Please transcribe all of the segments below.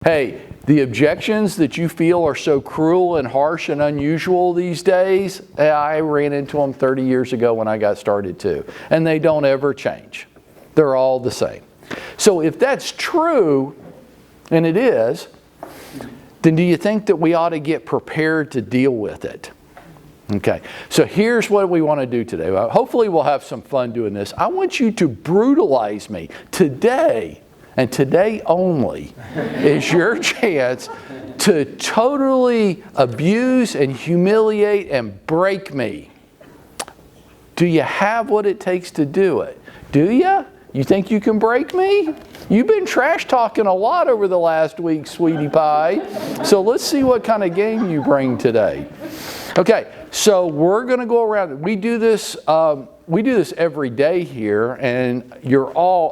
Hey, the objections that you feel are so cruel and harsh and unusual these days, I ran into them 30 years ago when I got started too. And they don't ever change. They're all the same. So if that's true, and it is, then do you think that we ought to get prepared to deal with it? Okay, so here's what we want to do today. Well, hopefully we'll have some fun doing this. I want you to brutalize me today. And today only is your chance to totally abuse and humiliate and break me. Do you have what it takes to do it? Do you? You think you can break me? You've been trash talking a lot over the last week, sweetie pie. So let's see what kind of game you bring today. Okay, so we're going to go around. We do this every day here, and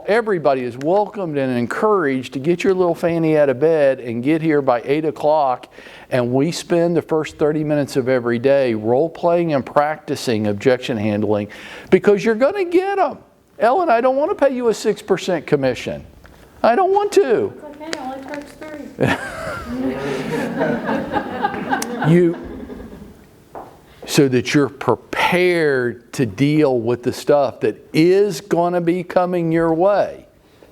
everybody is welcomed and encouraged to get your little fanny out of bed and get here by 8 o'clock. And we spend the first 30 minutes of every day role-playing and practicing objection handling because you're going to get them. Ellen, I don't want to pay you a 6% commission. I don't want to. It's okay, I only charge 3. So that you're prepared to deal with the stuff that is going to be coming your way.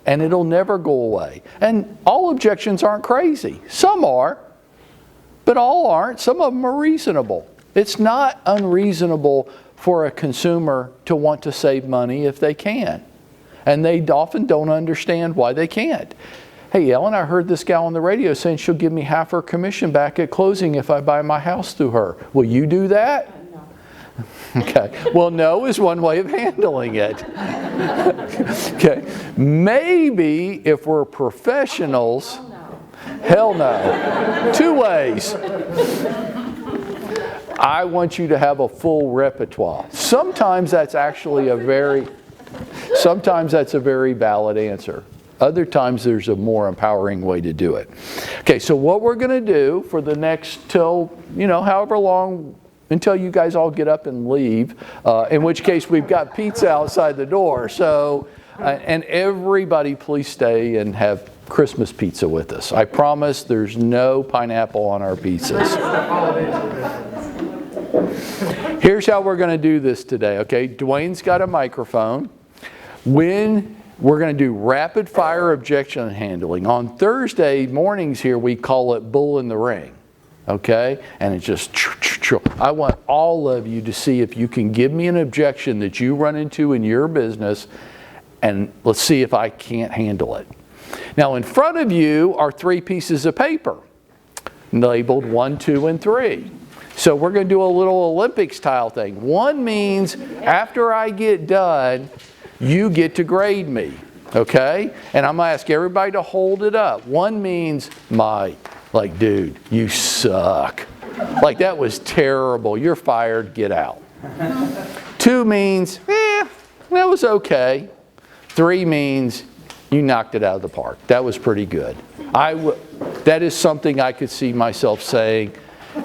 And it'll never go away. And all objections aren't crazy. Some are, but all aren't. Some of them are reasonable. It's not unreasonable for a consumer to want to save money if they can. And they often don't understand why they can't. Hey, Ellen, I heard this gal on the radio saying she'll give me half her commission back at closing if I buy my house through her. Will you do that? No. Okay. Well, no is one way of handling it. Okay. Maybe if we're professionals, hell no. 2 ways. I want you to have a full repertoire. Sometimes that's actually a very valid answer. Other times there's a more empowering way to do it. Okay, so what we're going to do for the next however long until you guys all get up and leave, in which case we've got pizza outside the door. So, and everybody please stay and have Christmas pizza with us. I promise there's no pineapple on our pizzas. Here's how we're going to do this today, okay? Dwayne's got a microphone. We're going to do rapid fire objection handling. On Thursday mornings here, we call it bull in the ring. Okay? And it's just, I want all of you to see if you can give me an objection that you run into in your business, and let's see if I can't handle it. Now, in front of you are 3 pieces of paper labeled 1, 2, and 3. So we're going to do a little Olympics style thing. 1 means after I get done, you get to grade me, okay? And I'm going to ask everybody to hold it up. 1 means, dude, you suck. Like, that was terrible. You're fired. Get out. 2 means, that was okay. 3 means, you knocked it out of the park. That was pretty good. That is something I could see myself saying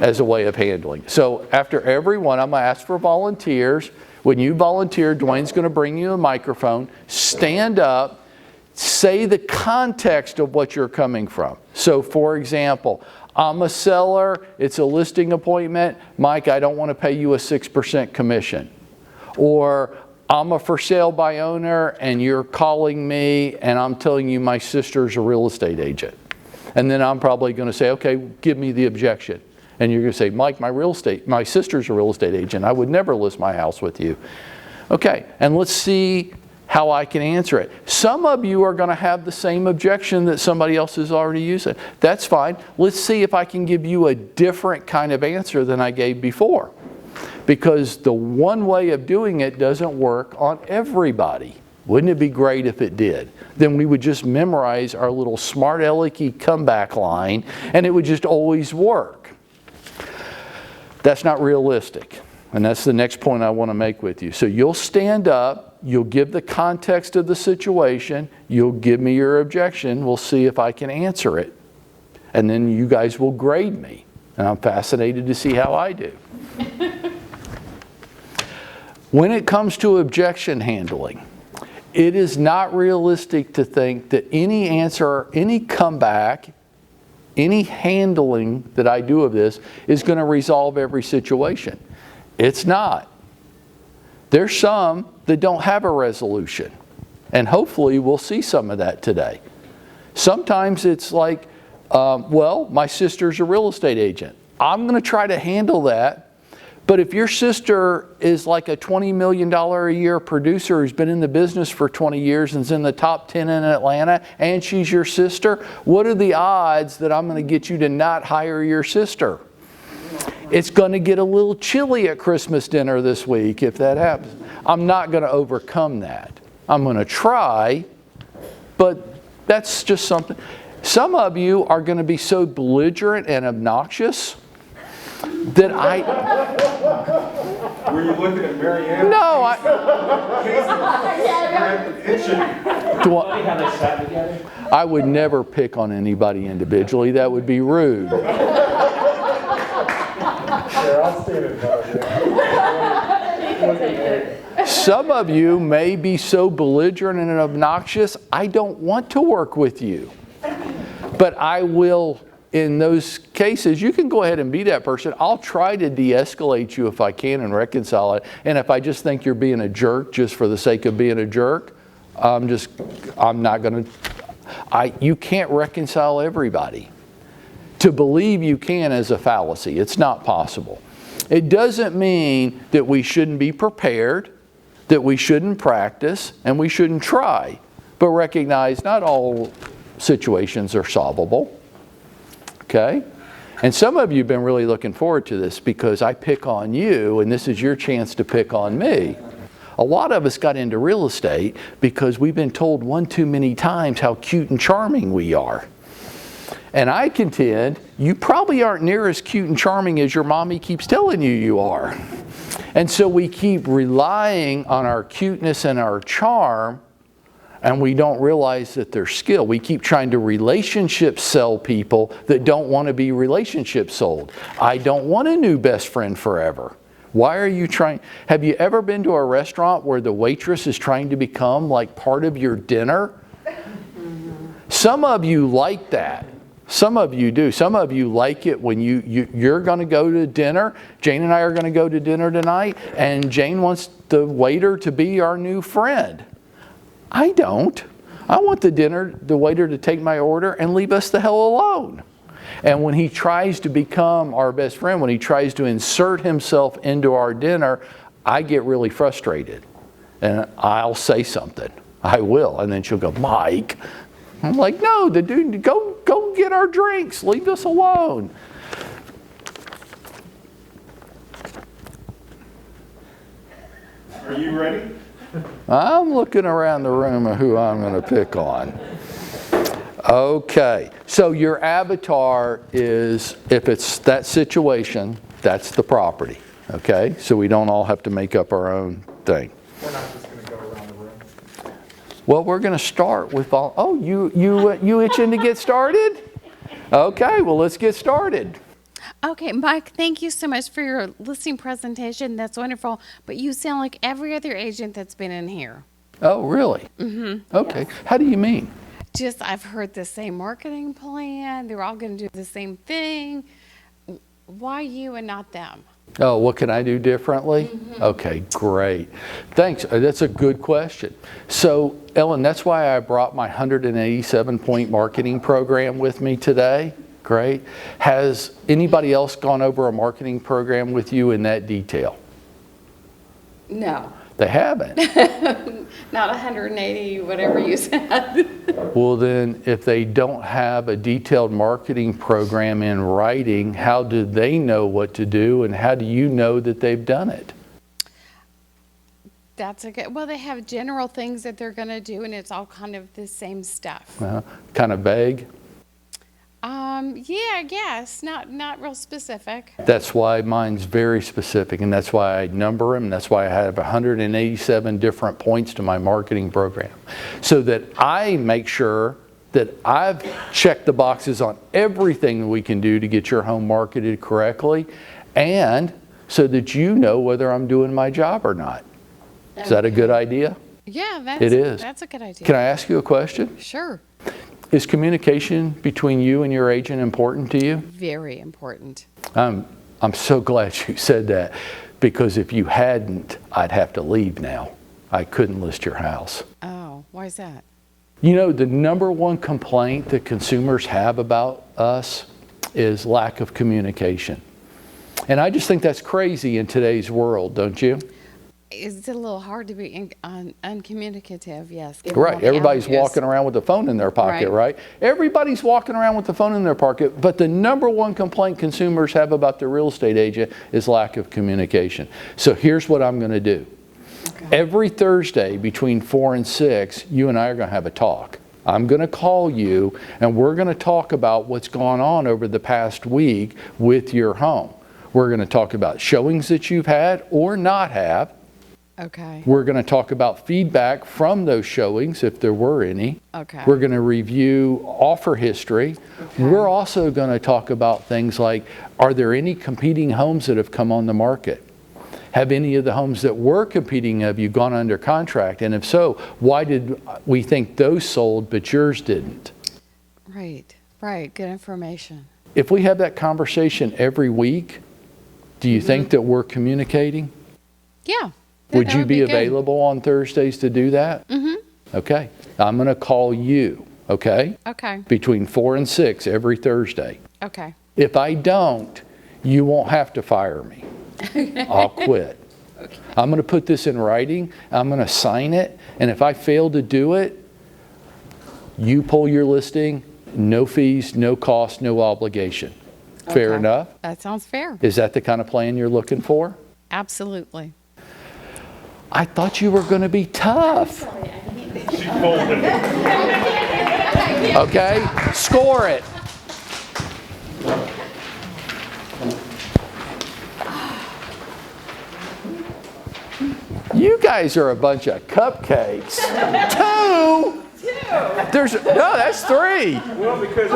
as a way of handling. So after every one, I'm going to ask for volunteers. When you volunteer, Dwayne's going to bring you a microphone. Stand up. Say the context of what you're coming from. So, for example, I'm a seller. It's a listing appointment. Mike, I don't want to pay you a 6% commission. Or I'm a for sale by owner, and you're calling me, and I'm telling you my sister's a real estate agent. And then I'm probably going to say, okay, give me the objection. And you're going to say, Mike, my sister's a real estate agent. I would never list my house with you. Okay, and let's see how I can answer it. Some of you are going to have the same objection that somebody else is already using. That's fine. Let's see if I can give you a different kind of answer than I gave before. Because the one way of doing it doesn't work on everybody. Wouldn't it be great if it did? Then we would just memorize our little smart alecky comeback line, and it would just always work. That's not realistic. And that's the next point I want to make with you. So you'll stand up, you'll give the context of the situation, you'll give me your objection, we'll see if I can answer it. And then you guys will grade me. And I'm fascinated to see how I do. When it comes to objection handling, it is not realistic to think that any answer, any comeback any handling that I do of this is going to resolve every situation. It's not. There's some that don't have a resolution. And hopefully we'll see some of that today. Sometimes it's like, well, my sister's a real estate agent. I'm going to try to handle that. But if your sister is like a $20 million a year producer who's been in the business for 20 years and is in the top 10 in Atlanta, and she's your sister, what are the odds that I'm going to get you to not hire your sister? It's going to get a little chilly at Christmas dinner this week if that happens. I'm not going to overcome that. I'm going to try, but that's just something. Some of you are going to be so belligerent and obnoxious that Were you looking at Mary Ann? No, I would never pick on anybody individually. That would be rude. Sure, I'll stand in front of you. Some of you may be so belligerent and obnoxious, I don't want to work with you. But I will, in those cases, you can go ahead and be that person. I'll try to de-escalate you if I can and reconcile it. And if I just think you're being a jerk just for the sake of being a jerk, I'm not going to, you can't reconcile everybody. To believe you can is a fallacy. It's not possible. It doesn't mean that we shouldn't be prepared, that we shouldn't practice, and we shouldn't try, but recognize not all situations are solvable. Okay? And some of you have been really looking forward to this because I pick on you, and this is your chance to pick on me. A lot of us got into real estate because we've been told one too many times how cute and charming we are. And I contend you probably aren't near as cute and charming as your mommy keeps telling you you are. And so we keep relying on our cuteness and our charm, and we don't realize that they're skill. We keep trying to relationship sell people that don't want to be relationship sold. I don't want a new best friend forever. Why are you trying? Have you ever been to a restaurant where the waitress is trying to become like part of your dinner? Some of you like that. Some of you do. Some of you like it when you're going to go to dinner. Jane and I are going to go to dinner tonight, and Jane wants the waiter to be our new friend. I don't. I want the waiter to take my order and leave us the hell alone. And when he tries to become our best friend, when he tries to insert himself into our dinner, I get really frustrated. And I'll say something. I will. And then she'll go, Mike. I'm like, no, the dude, go get our drinks. Leave us alone. Are you ready? I'm looking around the room of who I'm going to pick on. Okay, so your avatar is, if it's that situation, that's the property. Okay, so we don't all have to make up our own thing. We're not just going to go around the room. Well, we're going to start with all. Oh, you itching to get started? Okay, well, let's get started. Okay, Mike, thank you so much for your listing presentation. That's wonderful. But you sound like every other agent that's been in here. Oh, really? Mm-hmm. Okay. Yes. How do you mean? Just, I've heard the same marketing plan. They're all going to do the same thing. Why you and not them? Oh, what can I do differently? Mm-hmm. Okay, great. Thanks. That's a good question. So, Ellen, that's why I brought my 187-point marketing program with me today. Great. Has anybody else gone over a marketing program with you in that detail? No. They haven't? Not 180, whatever you said. Well, then, if they don't have a detailed marketing program in writing, how do they know what to do, and how do you know that they've done it? That's a good, well, they have general things that they're going to do, and it's all kind of the same stuff. Kind of vague? Yeah, I guess. Not real specific. That's why mine's very specific, and that's why I number them. That's why I have 187 different points to my marketing program, so that I make sure that I've checked the boxes on everything that we can do to get your home marketed correctly, and so that you know whether I'm doing my job or not. Is that a good idea? Yeah, it is. That's a good idea. Can I ask you a question? Sure. Is communication between you and your agent important to you? Very important. I'm so glad you said that, because if you hadn't, I'd have to leave now. I couldn't list your house. Oh, why is that? You know, the number one complaint that consumers have about us is lack of communication. And I just think that's crazy in today's world, don't you? It's a little hard to be uncommunicative, yes. given all Right. the Everybody's outages. walking around with the phone in their pocket, Right. right? Everybody's walking around with the phone in their pocket, but the number one complaint consumers have about their real estate agent is lack of communication. So here's what I'm going to do. Okay. Every Thursday between 4 and 6, you and I are going to have a talk. I'm going to call you, and we're going to talk about what's gone on over the past week with your home. We're going to talk about showings that you've had or not have. Okay. We're going to talk about feedback from those showings, if there were any. Okay. We're going to review offer history. Okay. We're also going to talk about things like, are there any competing homes that have come on the market? Have any of the homes that were competing, have you gone under contract? And if so, why did we think those sold but yours didn't? Right. Right. Good information. If we have that conversation every week, do you think that we're communicating? Yeah. Would you be good. available on Thursdays to do that? Mm-hmm. Okay. I'm going to call you, okay? Okay. Between 4 and 6 every Thursday. Okay. If I don't, you won't have to fire me. I'll quit. Okay. I'm going to put this in writing. I'm going to sign it. And if I fail to do it, you pull your listing, no fees, no cost, no obligation. Fair Okay. enough? That sounds fair. Is that the kind of plan you're looking for? Absolutely. I thought you were going to be tough. She folded it. Okay? Score it. You guys are a bunch of cupcakes. 2? No, that's 3. Well, because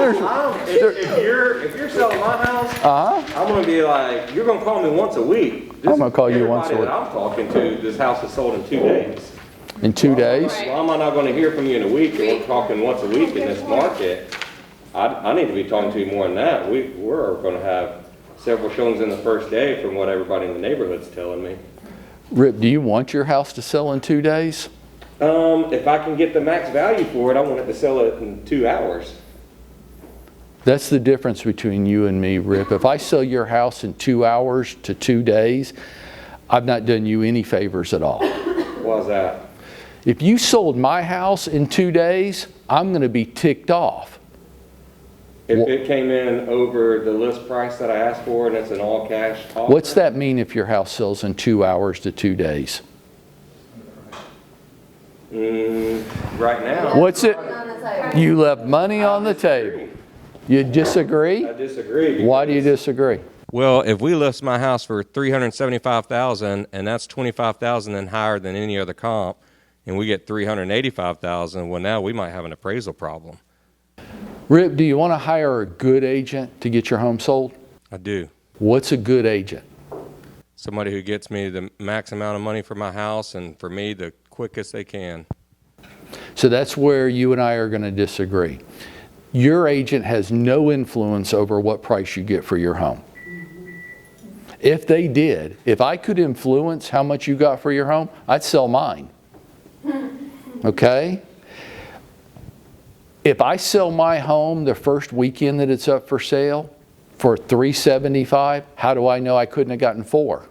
if you're selling my house, I'm gonna be like, you're gonna call me once a week. I'm gonna call you once a Everybody week. that I'm talking to, this house is sold in 2 days. In 2 days? Why am I not gonna hear from you in a week? We're talking once a week in this market. I need to be talking to you more than that. We're gonna have several showings in the first day from what everybody in the neighborhood's telling me. Rip, do you want your house to sell in 2 days? If I can get the max value for it, I want it to sell it in 2 hours. That's the difference between you and me, Rip. If I sell your house in 2 hours to 2 days, I've not done you any favors at all. Why's that? If you sold my house in 2 days, I'm going to be ticked off. If it came in over the list price that I asked for and it's an all cash offer. What's that mean if your house sells in 2 hours to 2 days? Right now. What's it? You left money on the table. You disagree? I disagree. Why do you disagree? Well, if we list my house for $375,000 and that's $25,000 and higher than any other comp, and we get $385,000, well, now we might have an appraisal problem. Rip, do you want to hire a good agent to get your home sold? I do. What's a good agent? Somebody who gets me the max amount of money for my house and for me the quickest they can. So that's where you and I are going to disagree. Your agent has no influence over what price you get for your home. If they did, if I could influence how much you got for your home, I'd sell mine. Okay? If I sell my home the first weekend that it's up for sale for $375,000, how do I know I couldn't have gotten 4?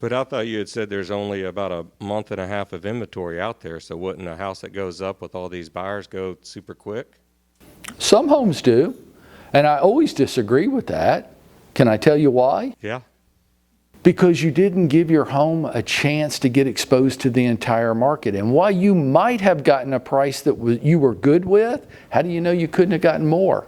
But I thought you had said there's only about a month and a half of inventory out there, so wouldn't a house that goes up with all these buyers go super quick? Some homes do, and I always disagree with that. Can I tell you why? Yeah. Because you didn't give your home a chance to get exposed to the entire market. And while you might have gotten a price that you were good with, how do you know you couldn't have gotten more?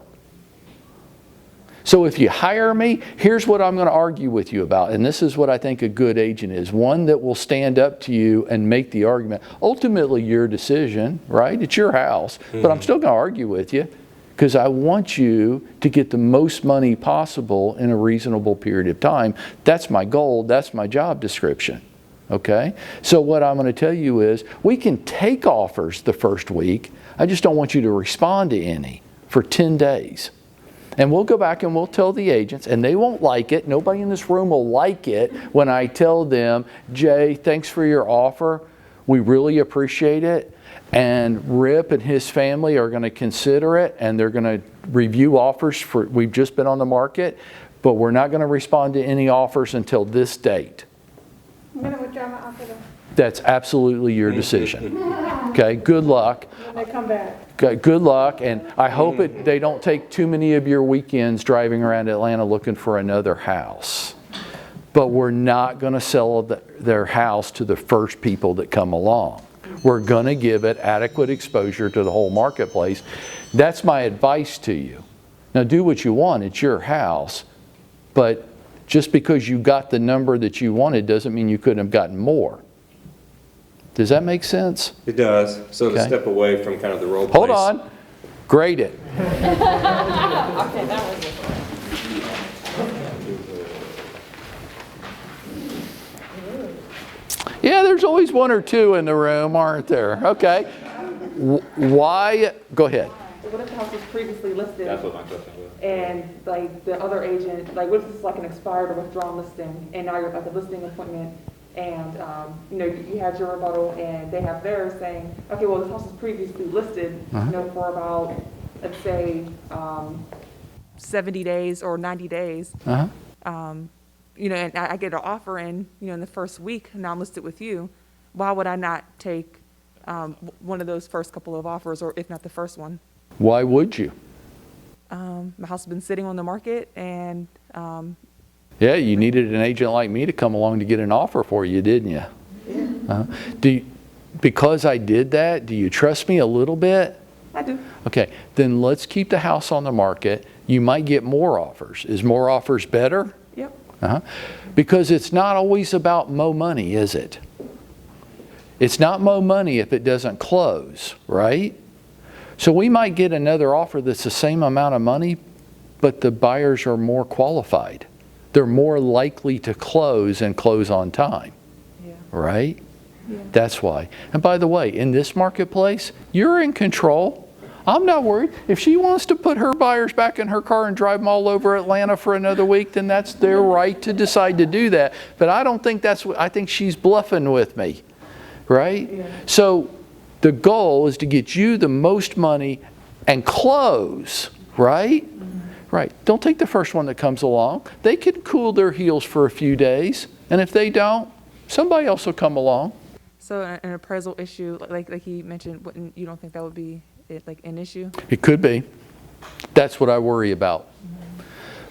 So if you hire me, here's what I'm going to argue with you about. And this is what I think a good agent is. One that will stand up to you and make the argument. Ultimately, your decision, right? It's your house. But I'm still going to argue with you because I want you to get the most money possible in a reasonable period of time. That's my goal. That's my job description. okay? So what I'm going to tell you is we can take offers the first week. I just don't want you to respond to any for 10 days. And we'll go back and we'll tell the agents, and they won't like it. Nobody in this room will like it when I tell them, Jay, thanks for your offer. We really appreciate it. And Rip and his family are going to consider it, and they're going to review offers we've just been on the market, but we're not going to respond to any offers until this date. I'm going to withdraw my offer though. That's absolutely your decision. Okay, good luck. When they come back. Okay, good luck, and I hope they don't take too many of your weekends driving around Atlanta looking for another house. But we're not going to sell their house to the first people that come along. We're going to give it adequate exposure to the whole marketplace. That's my advice to you. Now do what you want, it's your house, but just because you got the number that you wanted doesn't mean you couldn't have gotten more. Does that make sense? It does. So to Okay. step away from kind of the role Hold plays. on. Grade it. Yeah, there's always one or two in the room, aren't there? Okay. Why? Go ahead. What if the house was previously listed? That's what my question was. And like the other agent, like what if it's like an expired or withdrawn listing, and now you're at the listing appointment, and you know you had your rebuttal, and they have theirs saying, okay, well this house was previously listed, you know, for about let's say 70 days or 90 days. You know, and I get an offer in, you know, in the first week, and now I'm listed with you. Why would I not take one of those first couple of offers, or if not the first one? Why would you? My house has been sitting on the market, and Yeah, you needed an agent like me to come along to get an offer for you, didn't you? Yeah. Because I did that, do you trust me a little bit? I do. Okay, then let's keep the house on the market. You might get more offers. Is more offers better? Yep. Because it's not always about mo money, is it? It's not mo money if it doesn't close, right? So we might get another offer that's the same amount of money, but the buyers are more qualified. They're more likely to close and close on time, Yeah. right? Yeah. That's why. And by the way, in this marketplace, you're in control. I'm not worried. If she wants to put her buyers back in her car and drive them all over Atlanta for another week, then that's their right to decide to do that. But I don't think that's what, I think she's bluffing with me, right? Yeah. So the goal is to get you the most money and close, right? Right. Don't take the first one that comes along. They can cool their heels for a few days. And if they don't, somebody else will come along. So an appraisal issue, like he mentioned, you don't think that would be like an issue? It could be. That's what I worry about.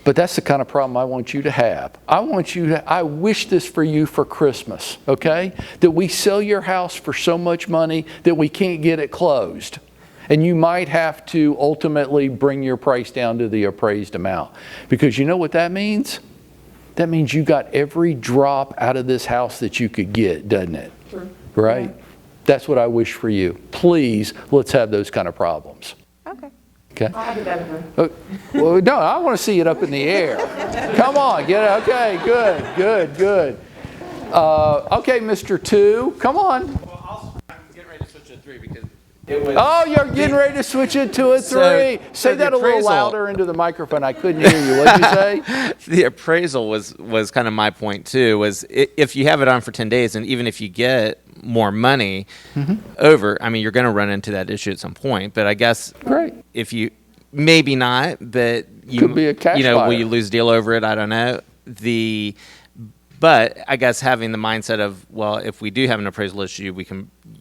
But that's the kind of problem I want you to have. I wish this for you for Christmas, okay? That we sell your house for so much money that we can't get it closed. And you might have to ultimately bring your price down to the appraised amount. Because you know what that means? That means you got every drop out of this house that you could get, doesn't it? Sure. Right? Yeah. That's what I wish for you. Please, let's have those kind of problems. Okay. Okay? I'll do that over. Well, no, I want to see it up in the air. Come on, get it. Okay, good. Okay, Mr. 2, come on. Well, I'm getting ready to switch to 3 because it was. Oh, you're getting ready to switch it to a 3. Say so the that a little appraisal- louder into the microphone. I couldn't hear you. What'd you say? The appraisal was kind of my point too. Was if you have it on for 10 days, and even if you get more money over, I mean, you're going to run into that issue at some point. But I guess Great. if you maybe not, but you Could be a cash will buyer. you lose deal over it? I don't know. But I guess having the mindset of, well, if we do have an appraisal issue,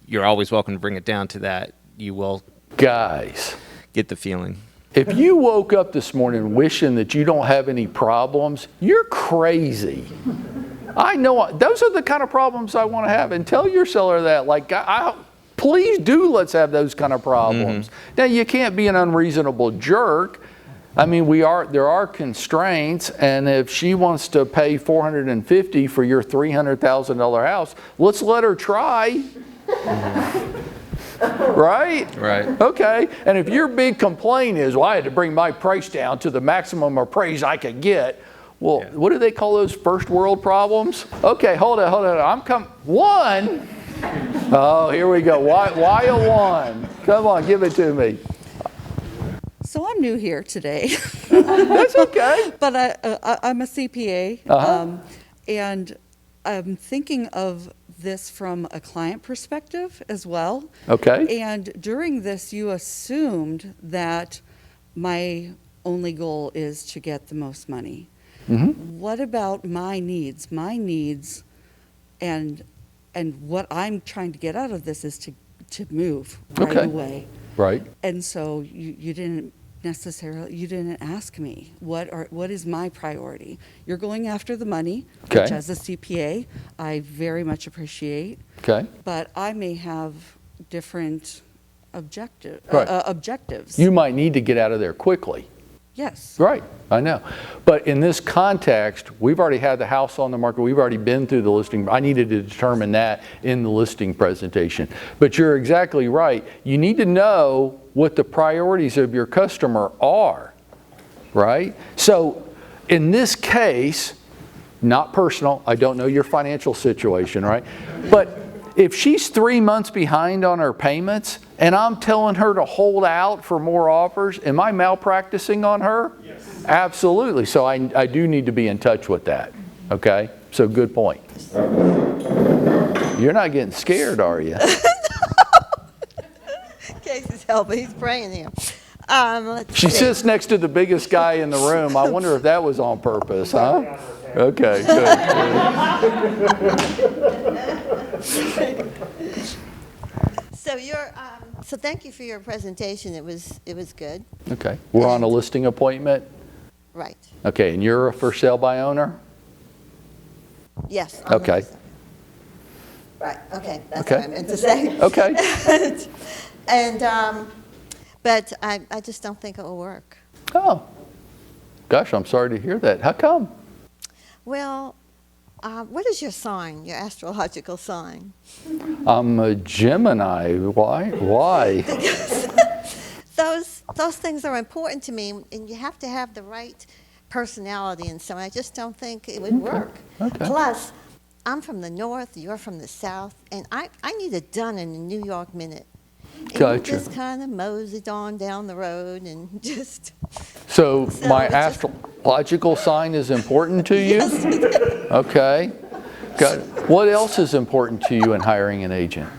you're always welcome to bring it down to that. You will Guys, get the feeling. if you woke up this morning wishing that you don't have any problems, you're crazy. I know those are the kind of problems I want to have. And tell your seller that. Like, please do let's have those kind of problems. Now, you can't be an unreasonable jerk. I mean, there are constraints, and if she wants to pay $450 for your $300,000 house, let's let her try. Right? Right. Okay. And if your big complaint is, well, I had to bring my price down to the maximum appraise I could get, Well, Yeah. what do they call those first world problems? Okay, hold on. One. Oh, here we go. Why a one? Come on, give it to me. So I'm new here today, That's okay. but I'm a CPA, and I'm thinking of this from a client perspective as well. Okay. And during this, you assumed that my only goal is to get the most money. Mm-hmm. What about my needs? My needs, and what I'm trying to get out of this is to move right Okay. away. Right. And so you didn't ask me what is my priority. You're going after the money, Okay. which as a CPA I very much appreciate, Okay. but I may have different Right. objectives. You might need to get out of there quickly. Yes. Right, I know. But in this context, we've already had the house on the market. We've already been through the listing. I needed to determine that in the listing presentation. But you're exactly right. You need to know what the priorities of your customer are, right? So in this case, not personal, I don't know your financial situation, right? But if she's 3 months behind on her payments and I'm telling her to hold out for more offers, am I malpracticing on her? Yes. Absolutely. So I do need to be in touch with that. Okay? So good point. You're not getting scared, are you? Casey's helping. He's praying here. She sits next to the biggest guy in the room. I wonder if that was on purpose, huh? Okay, good. So thank you for your presentation. It was good. Okay. We're on a listing appointment? Right. Okay, and you're a for sale by owner? Yes. Okay. Right. Okay. That's Okay. what I meant to say. Okay. And but I just don't think it will work. Oh, gosh, I'm sorry to hear that. How come? Well, what is your sign? Your astrological sign? I'm a Gemini. Why? Those things are important to me, and you have to have the right personality and so I just don't think it would work. Okay. Plus, I'm from the north, you're from the south, and I need it done in a New York minute. And Gotcha. you just kind of moseyed on down the road and just... So my it's just- astrological sign is important to you? Yes, it is. Okay. Got it. What else is important to you in hiring an agent?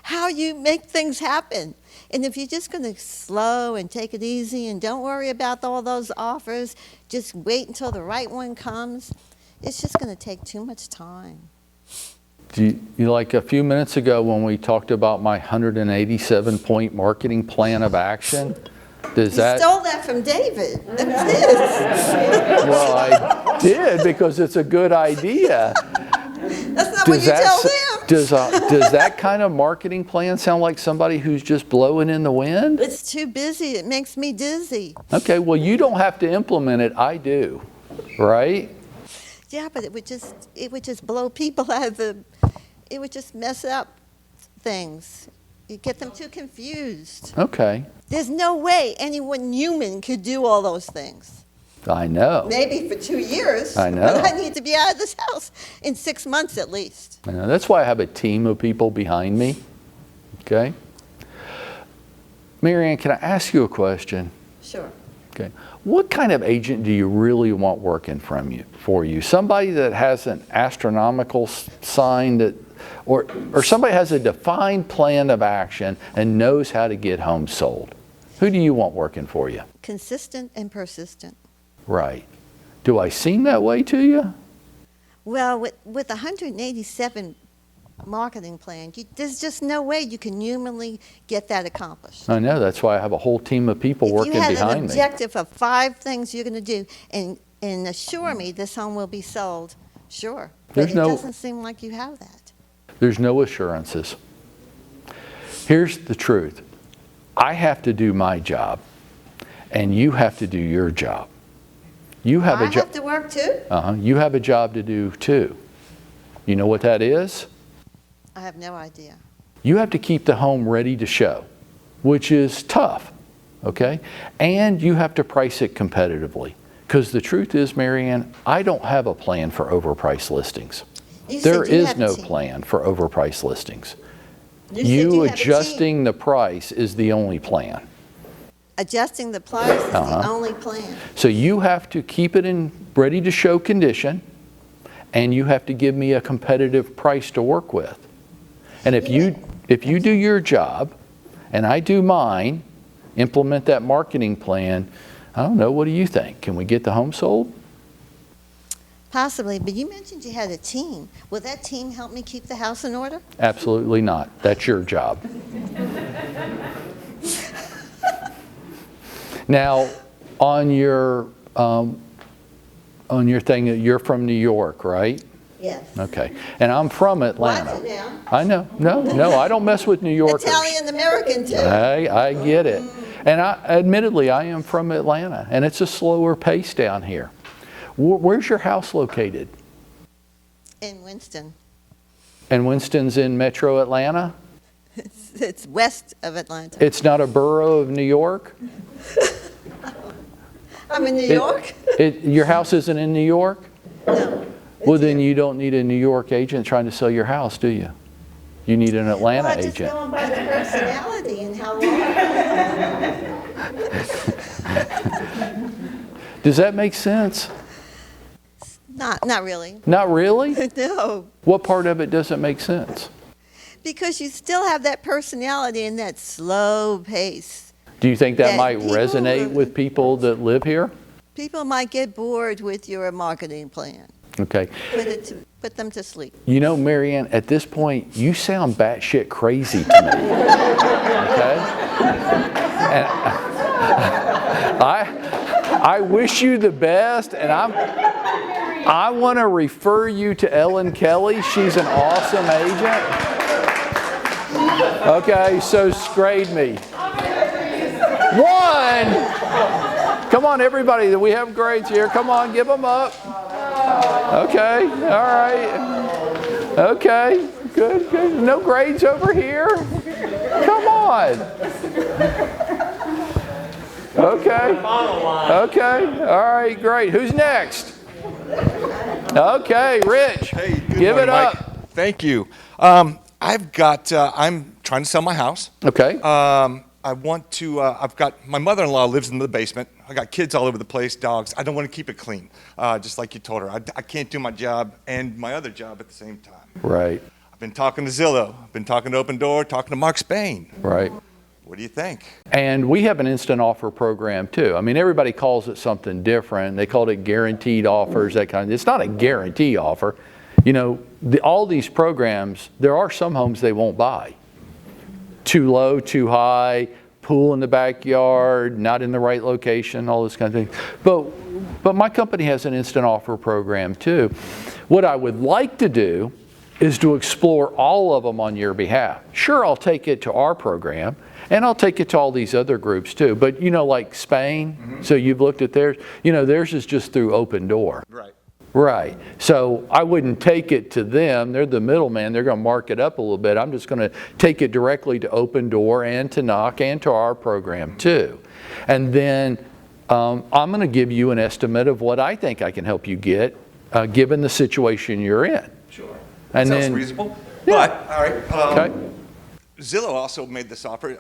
How you make things happen. And if you're just going to slow and take it easy and don't worry about all those offers, just wait until the right one comes, it's just going to take too much time. You like a few minutes ago when we talked about my 187-point marketing plan of action? Does You that? stole that from David. That's his. Well, I did because it's a good idea. That's not what you tell them. Does that kind of marketing plan sound like somebody who's just blowing in the wind? It's too busy. It makes me dizzy. Okay, well, you don't have to implement it. I do, right? Yeah, but it would just blow people out of the. It would just mess up things. You get them too confused. Okay, There's no way anyone human could do all those things. I know. Maybe for 2 years. I know. But I need to be out of this house in 6 months at least. I know. That's why I have a team of people behind me. Okay? Mary Ann, can I ask you a question? Sure. Okay. What kind of agent do you really want working for you? Somebody that has an astronomical sign that, or somebody has a defined plan of action and knows how to get homes sold? Who do you want working for you? Consistent and persistent. Right. Do I seem that way to you? Well, with 187 marketing plan, there's just no way you can humanly get that accomplished. I know. That's why I have a whole team of people working behind me. If you had an objective of 5 things you're going to do and assure me this home will be sold, sure. But it doesn't seem like you have that. There's no assurances. Here's the truth. I have to do my job, and you have to do your job. You have I a job. have to work too? You have a job to do too. You know what that is? I have no idea. You have to keep the home ready to show, which is tough, okay? And you have to price it competitively. Because the truth is, Marianne, I don't have a plan for overpriced listings. You said There you is have a no team. plan for overpriced listings. You said You have a team. adjusting the price is the only plan. Adjusting the price is Uh-huh. the only plan. So you have to keep it in ready to show condition, and you have to give me a competitive price to work with. And if you do your job and I do mine, implement that marketing plan, I don't know, what do you think? Can we get the home sold? Possibly, but you mentioned you had a team. Will that team help me keep the house in order? Absolutely not. That's your job. Now, on your thing, you're from New York, right? Yes. Okay. And I'm from Atlanta. Watch it now. I know. No, I don't mess with New Yorkers. Italian American too. I get it. And admittedly, I am from Atlanta, and it's a slower pace down here. Where's your house located? In Winston. And Winston's in metro Atlanta? It's west of Atlanta. It's not a borough of New York? I'm in New York? Your house isn't in New York? No. Well, then you don't need a New York agent trying to sell your house, do you? You need an Atlanta Well, just agent. going by the personality and how long. Does that make sense? Not really. Not really? No. What part of it doesn't make sense? Because you still have that personality and that slow pace. Do you think that That might people resonate would- with people that live here? People might get bored with your marketing plan. Okay. Put them to sleep. You know, Marianne, at this point, you sound batshit crazy to me. Okay? And I wish you the best, and I want to refer you to Ellen Kelly. She's an awesome agent. Okay, so grade me. 1. Come on, everybody. We have grades here. Come on, give them up. Okay, all right. Okay, good. No grades over here. Come on. Okay. All right, great. Who's next? Okay, Rich. Hey, good give morning, it up. Mike. Thank you. I'm trying to sell my house. Okay. I've got, my mother-in-law lives in the basement. I got kids all over the place, dogs. I don't want to keep it clean, just like you told her. I can't do my job and my other job at the same time. Right. I've been talking to Zillow. I've been talking to Open Door, talking to Mark Spain. Right. What do you think? And we have an instant offer program too. I mean, everybody calls it something different. They called it guaranteed offers, that kind of. It's not a guarantee offer. You know, all these programs, there are some homes they won't buy. Too low, too high, pool in the backyard, not in the right location, all this kind of thing. But my company has an instant offer program too. What I would like to do is to explore all of them on your behalf. Sure, I'll take it to our program, and I'll take it to all these other groups too. But you know, like Spain, so you've looked at theirs. You know, theirs is just through Open Door. Right. Right. So I wouldn't take it to them. They're the middleman. They're going to mark it up a little bit. I'm just going to take it directly to Open Door and to Knock and to our program too. And then I'm going to give you an estimate of what I think I can help you get, given the situation you're in. Sure. And Sounds then, reasonable. Yeah. But, all right. Okay. Zillow also made this offer.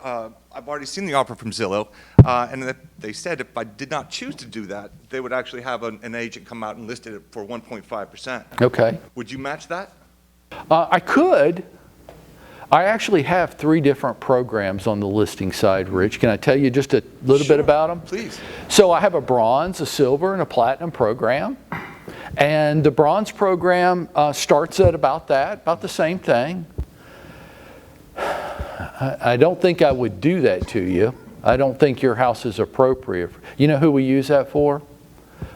I've already seen the offer from Zillow, and that they said if I did not choose to do that, they would actually have an agent come out and list it for 1.5%. Okay. Would you match that? I could. I actually have 3 different programs on the listing side, Rich. Can I tell you just a little bit about them? Please. So I have a bronze, a silver, and a platinum program. And the bronze program starts at about the same thing. I don't think I would do that to you. I don't think your house is appropriate. You know who we use that for?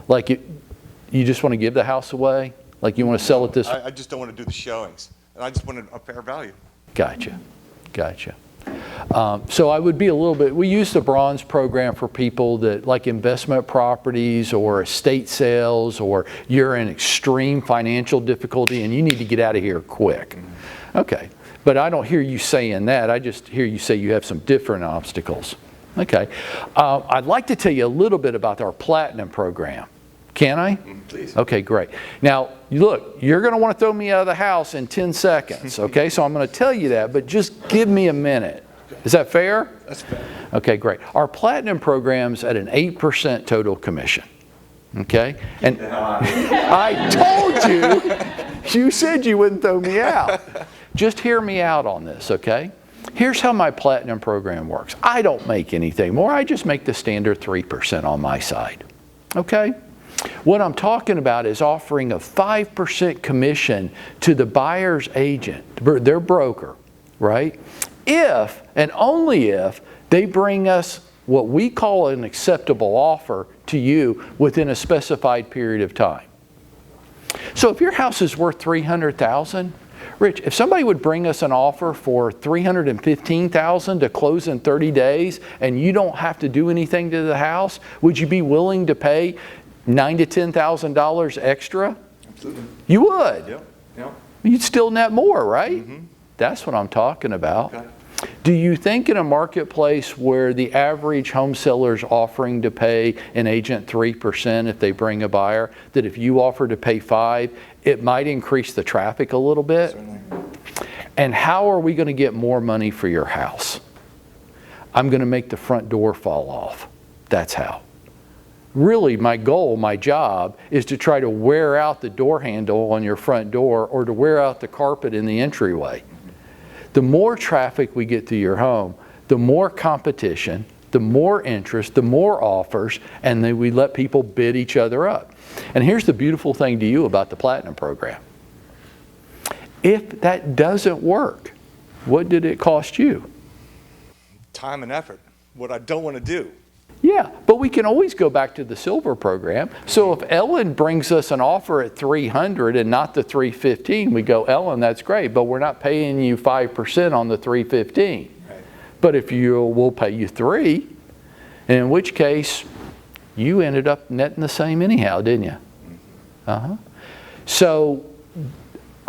Like you just want to give the house away? Like you want to sell it this way? I just don't want to do the showings. And I just want a fair value. Gotcha. So I would be a little bit, we use the bronze program for people that like investment properties or estate sales, or you're in extreme financial difficulty and you need to get out of here quick. Okay. But I don't hear you saying that. I just hear you say you have some different obstacles. Okay. I'd like to tell you a little bit about our platinum program. Can I? Please. Okay, great. Now, look, you're going to want to throw me out of the house in 10 seconds, okay? So I'm going to tell you that, but just give me a minute. Is that fair? That's fair. Okay, great. Our Platinum program's at an 8% total commission, okay? And I told you, you said you wouldn't throw me out. Just hear me out on this, okay? Here's how my Platinum program works. I don't make anything more. I just make the standard 3% on my side, okay? What I'm talking about is offering a 5% commission to the buyer's agent, their broker, right? If, and only if, they bring us what we call an acceptable offer to you within a specified period of time. So if your house is worth $300,000, Rich, if somebody would bring us an offer for $315,000 to close in 30 days and you don't have to do anything to the house, would you be willing to pay $9,000 to $10,000 extra? Absolutely. You would. Yep. Yep. You'd still net more, right? That's what I'm talking about. Okay. Do you think in a marketplace where the average home seller is offering to pay an agent 3% if they bring a buyer, that if you offer to pay 5%, it might increase the traffic a little bit? Certainly. And how are we going to get more money for your house? I'm going to make the front door fall off. That's how. Really, my goal, my job, is to try to wear out the door handle on your front door or to wear out the carpet in the entryway. The more traffic we get to your home, the more competition, the more interest, the more offers, and then we let people bid each other up. And here's the beautiful thing to you about the Platinum program. If that doesn't work, what did it cost you? Time and effort. What I don't want to do. Yeah, but we can always go back to the Silver program. So if Ellen brings us an offer at $300 and not the $315, we go, Ellen, that's great, but we're not paying you 5% on the $315. Right. But if we'll pay you $3, in which case you ended up netting the same anyhow, didn't you? So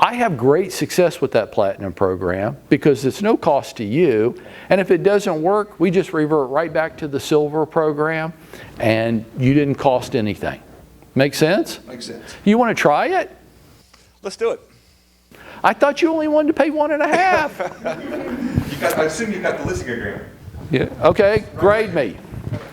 I have great success with that Platinum program because it's no cost to you. And if it doesn't work, we just revert right back to the Silver program and you didn't cost anything. Make sense? Makes sense. You want to try it? Let's do it. I thought you only wanted to pay 1.5. I assume you got the listing agreement. Yeah. Okay, grade me.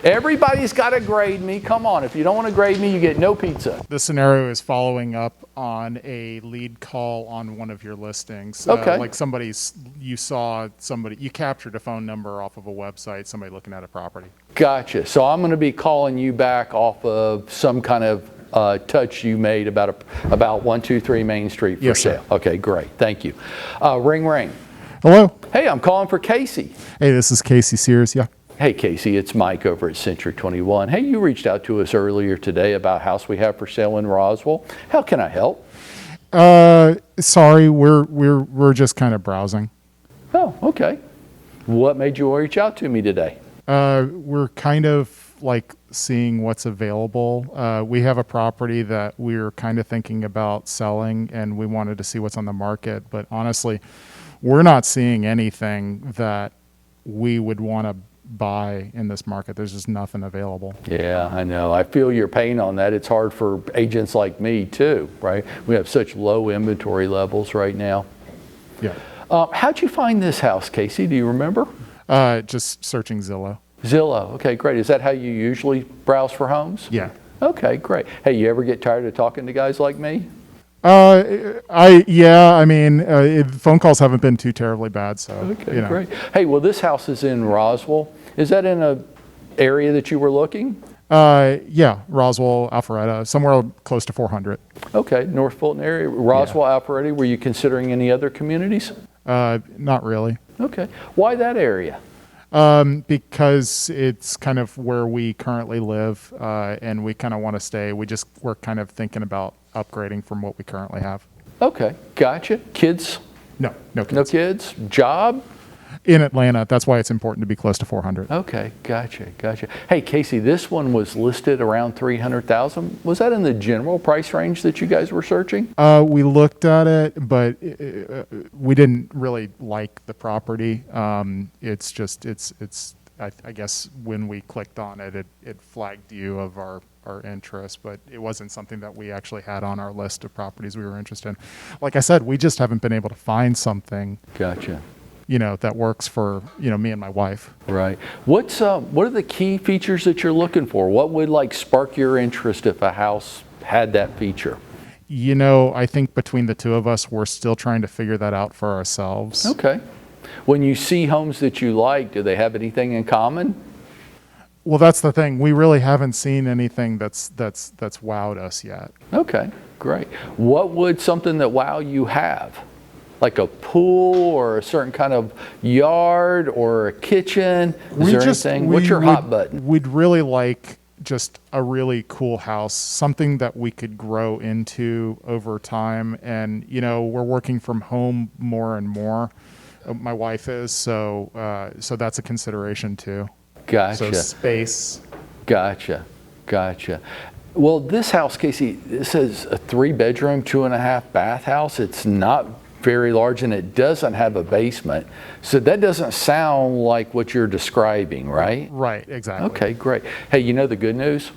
Everybody's got to grade me. Come on, if you don't want to grade me, you get no pizza. This scenario is following up on a lead call on one of your listings. Okay. Like you captured a phone number off of a website, somebody looking at a property. Gotcha. So I'm going to be calling you back off of some kind of touch you made about 123 Main Street for Yes, sale. sir. Okay, great. Thank you. Ring, ring. Hello. Hey, I'm calling for Casey. Hey, this is Casey Sears. Yeah. Hey, Casey, it's Mike over at Century 21. Hey, you reached out to us earlier today about a house we have for sale in Roswell. How can I help? Sorry, we're just kind of browsing. Oh, okay. What made you reach out to me today? We're kind of like seeing what's available. We have a property that we're kind of thinking about selling, and we wanted to see what's on the market. But honestly, we're not seeing anything that we would want to buy in this market. There's just nothing available. Yeah, I know. I feel your pain on that. It's hard for agents like me too, right? We have such low inventory levels right now. Yeah. How'd you find this house, Casey? Do you remember? Just searching Zillow. Zillow. Okay, great. Is that how you usually browse for homes? Yeah. Okay, great. Hey, you ever get tired of talking to guys like me? Phone calls haven't been too terribly bad, so. Okay, great. Hey, well, this house is in Roswell. Is that in a area that you were looking? Yeah, Roswell, Alpharetta, somewhere close to 400. Okay, North Fulton area. Roswell, Alpharetta. Were you considering any other communities? Not really. Okay. Why that area? Because it's kind of where we currently live, and we kind of want to stay. We're kind of thinking about upgrading from what we currently have. Okay, gotcha. Kids? No kids. No kids? Job? In Atlanta. That's why it's important to be close to 400. Okay, gotcha. Hey, Casey, this one was listed around $300,000. Was that in the general price range that you guys were searching? We looked at it, but we didn't really like the property. It's I guess when we clicked on it, it flagged you of our interest, but it wasn't something that we actually had on our list of properties we were interested in. Like I said, we just haven't been able to find something, Gotcha. that works for, me and my wife. Right. What are the key features that you're looking for? What would like spark your interest if a house had that feature? I think between the two of us, we're still trying to figure that out for ourselves. Okay. When you see homes that you like, do they have anything in common? Well, that's the thing. We really haven't seen anything that's wowed us yet. Okay, great. What would something that wow you have? Like a pool or a certain kind of yard or a kitchen? Is there anything? What's your hot button? We'd really like just a really cool house, something that we could grow into over time. And, we're working from home more and more. My wife is, so that's a consideration too. Gotcha. So space. Gotcha. Well, this house, Casey, this is a 3-bedroom, 2.5 bath house. It's not very large and it doesn't have a basement. So that doesn't sound like what you're describing, right? Right, exactly. Okay, great. Hey, the good news?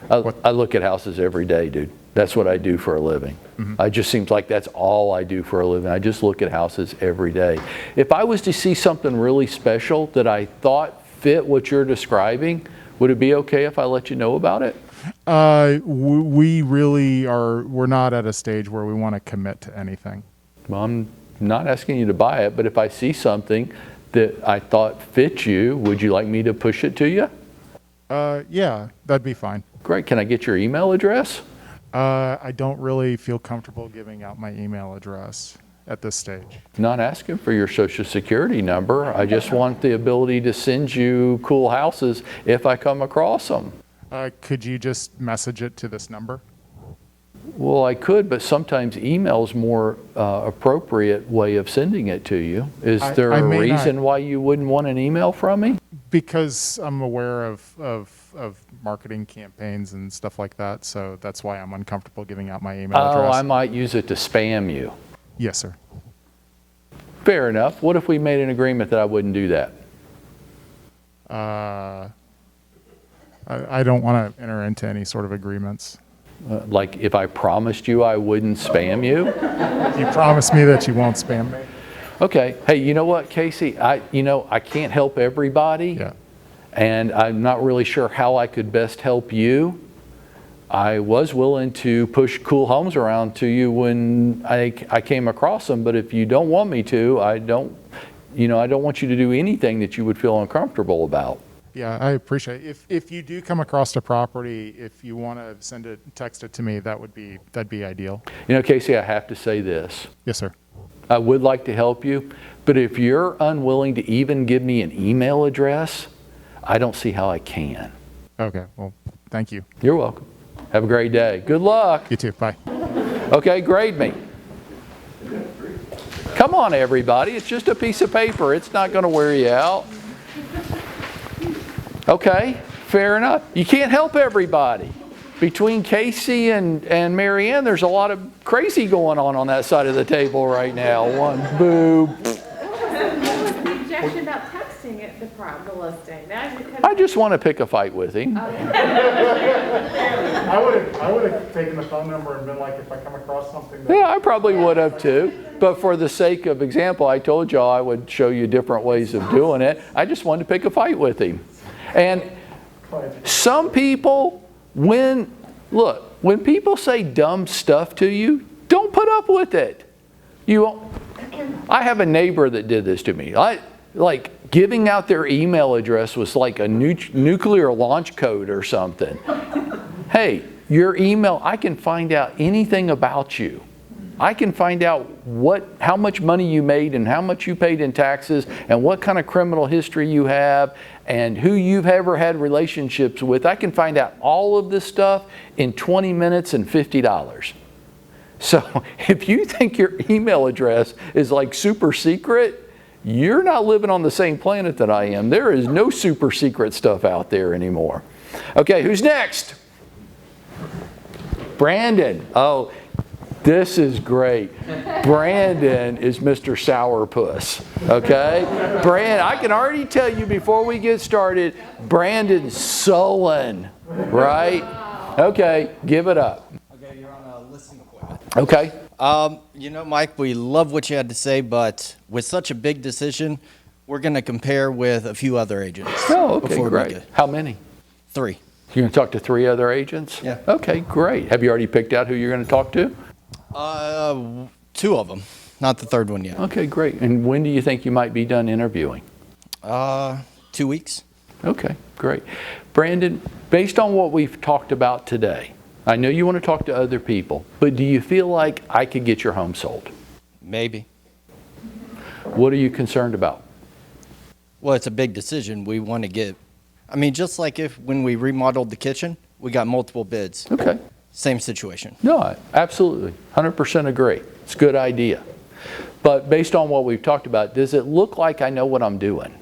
I look at houses every day, dude. That's what I do for a living. Mm-hmm. It just seems like that's all I do for a living. I just look at houses every day. If I was to see something really special that I thought fit what you're describing, would it be okay if I let you know about it? We really are, we're not at a stage where we want to commit to anything. Well, I'm not asking you to buy it, but if I see something that I thought fit you, would you like me to push it to you? Yeah, that'd be fine. Great. Can I get your email address? I don't really feel comfortable giving out my email address at this stage. Not asking for your social security number. I just want the ability to send you cool houses if I come across them. Could you just message it to this number? Well, I could, but sometimes email's more appropriate way of sending it to you. Is there a reason why you wouldn't want an email from me? Because I'm aware of marketing campaigns and stuff like that, so that's why I'm uncomfortable giving out my email address. Oh, I might use it to spam you. Yes, sir. Fair enough. What if we made an agreement that I wouldn't do that? I don't want to enter into any sort of agreements. Like if I promised you I wouldn't spam you? You promised me that you won't spam me. Okay. Hey, you know what, Casey? I can't help everybody. Yeah. And I'm not really sure how I could best help you. I was willing to push cool homes around to you when I came across them, but if you don't want me to, I don't want you to do anything that you would feel uncomfortable about. Yeah, I appreciate it. If you do come across a property, if you want to text it to me, that'd be ideal. Casey, I have to say this. Yes, sir. I would like to help you, but if you're unwilling to even give me an email address, I don't see how I can. Okay, well, thank you. You're welcome. Have a great day. Good luck. You too, bye. Okay, grade me. Come on, everybody. It's just a piece of paper. It's not going to wear you out. Okay, fair enough. You can't help everybody. Between Casey and Marianne, there's a lot of crazy going on that side of the table right now. One boo. The objection about texting it, the listing. I just want to pick a fight with him. I would have taken the phone number and been like, if I come across something. Yeah, I probably would have too. But for the sake of example, I told y'all I would show you different ways of doing it. I just wanted to pick a fight with him. And some people, when people say dumb stuff to you, don't put up with it. I have a neighbor that did this to me. Like giving out their email address was like a nuclear launch code or something. Hey, your email, I can find out anything about you. I can find out how much money you made and how much you paid in taxes and what kind of criminal history you have and who you've ever had relationships with. I can find out all of this stuff in 20 minutes and $50. So if you think your email address is like super secret, you're not living on the same planet that I am. There is no super secret stuff out there anymore. Okay, who's next? Brandon. Oh, This is great. Brandon is Mr. Sourpuss, okay? Brandon, I can already tell you before we get started, Brandon's sullen, right? Okay, give it up. Okay, you're on a listing appointment. Okay. Mike, we love what you had to say, but with such a big decision, we're going to compare with a few other agents. Oh, okay, before we great. make it. How many? 3. You're going to talk to 3 other agents? Yeah. Okay, great. Have you already picked out who you're going to talk to? 2 of them, not the 3rd one yet. Okay, great. And when do you think you might be done interviewing? 2 weeks. Okay, great. Brandon, based on what we've talked about today, I know you want to talk to other people, but do you feel like I could get your home sold? Maybe. What are you concerned about? Well, it's a big decision. We want to get, just like when we remodeled the kitchen, we got multiple bids. Okay. Same situation. No, absolutely. 100% agree. It's a good idea. But based on what we've talked about, does it look like I know what I'm doing?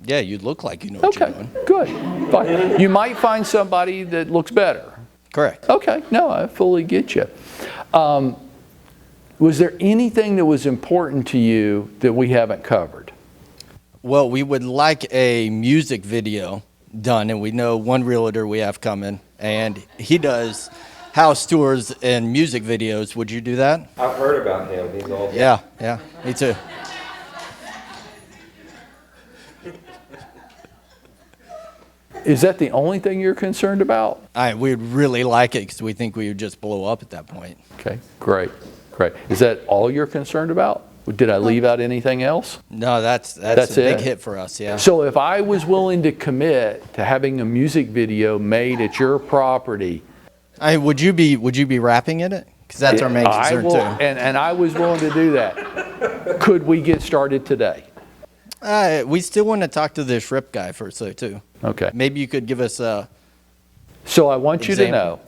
Yeah, you look like you know what you're doing. Good. But you might find somebody that looks better. Correct. Okay, no, I fully get you. Was there anything that was important to you that we haven't covered? Well, we would like a music video done, and we know one realtor we have coming, and he does house tours and music videos. Would you do that? I've heard about him. He's all. Yeah, me too. Is that the only thing you're concerned about? We'd really like it because we think we would just blow up at that point. Okay, great. Is that all you're concerned about? Did I leave out anything else? No, that's a big it? hit for us, yeah. So if I was willing to commit to having a music video made at your property, would you be rapping in it? Because that's our main concern too. And I was willing to do that. Could we get started today? We still want to talk to the shrimp guy first, though, too. Okay. Maybe you could give us a. So I want you to know,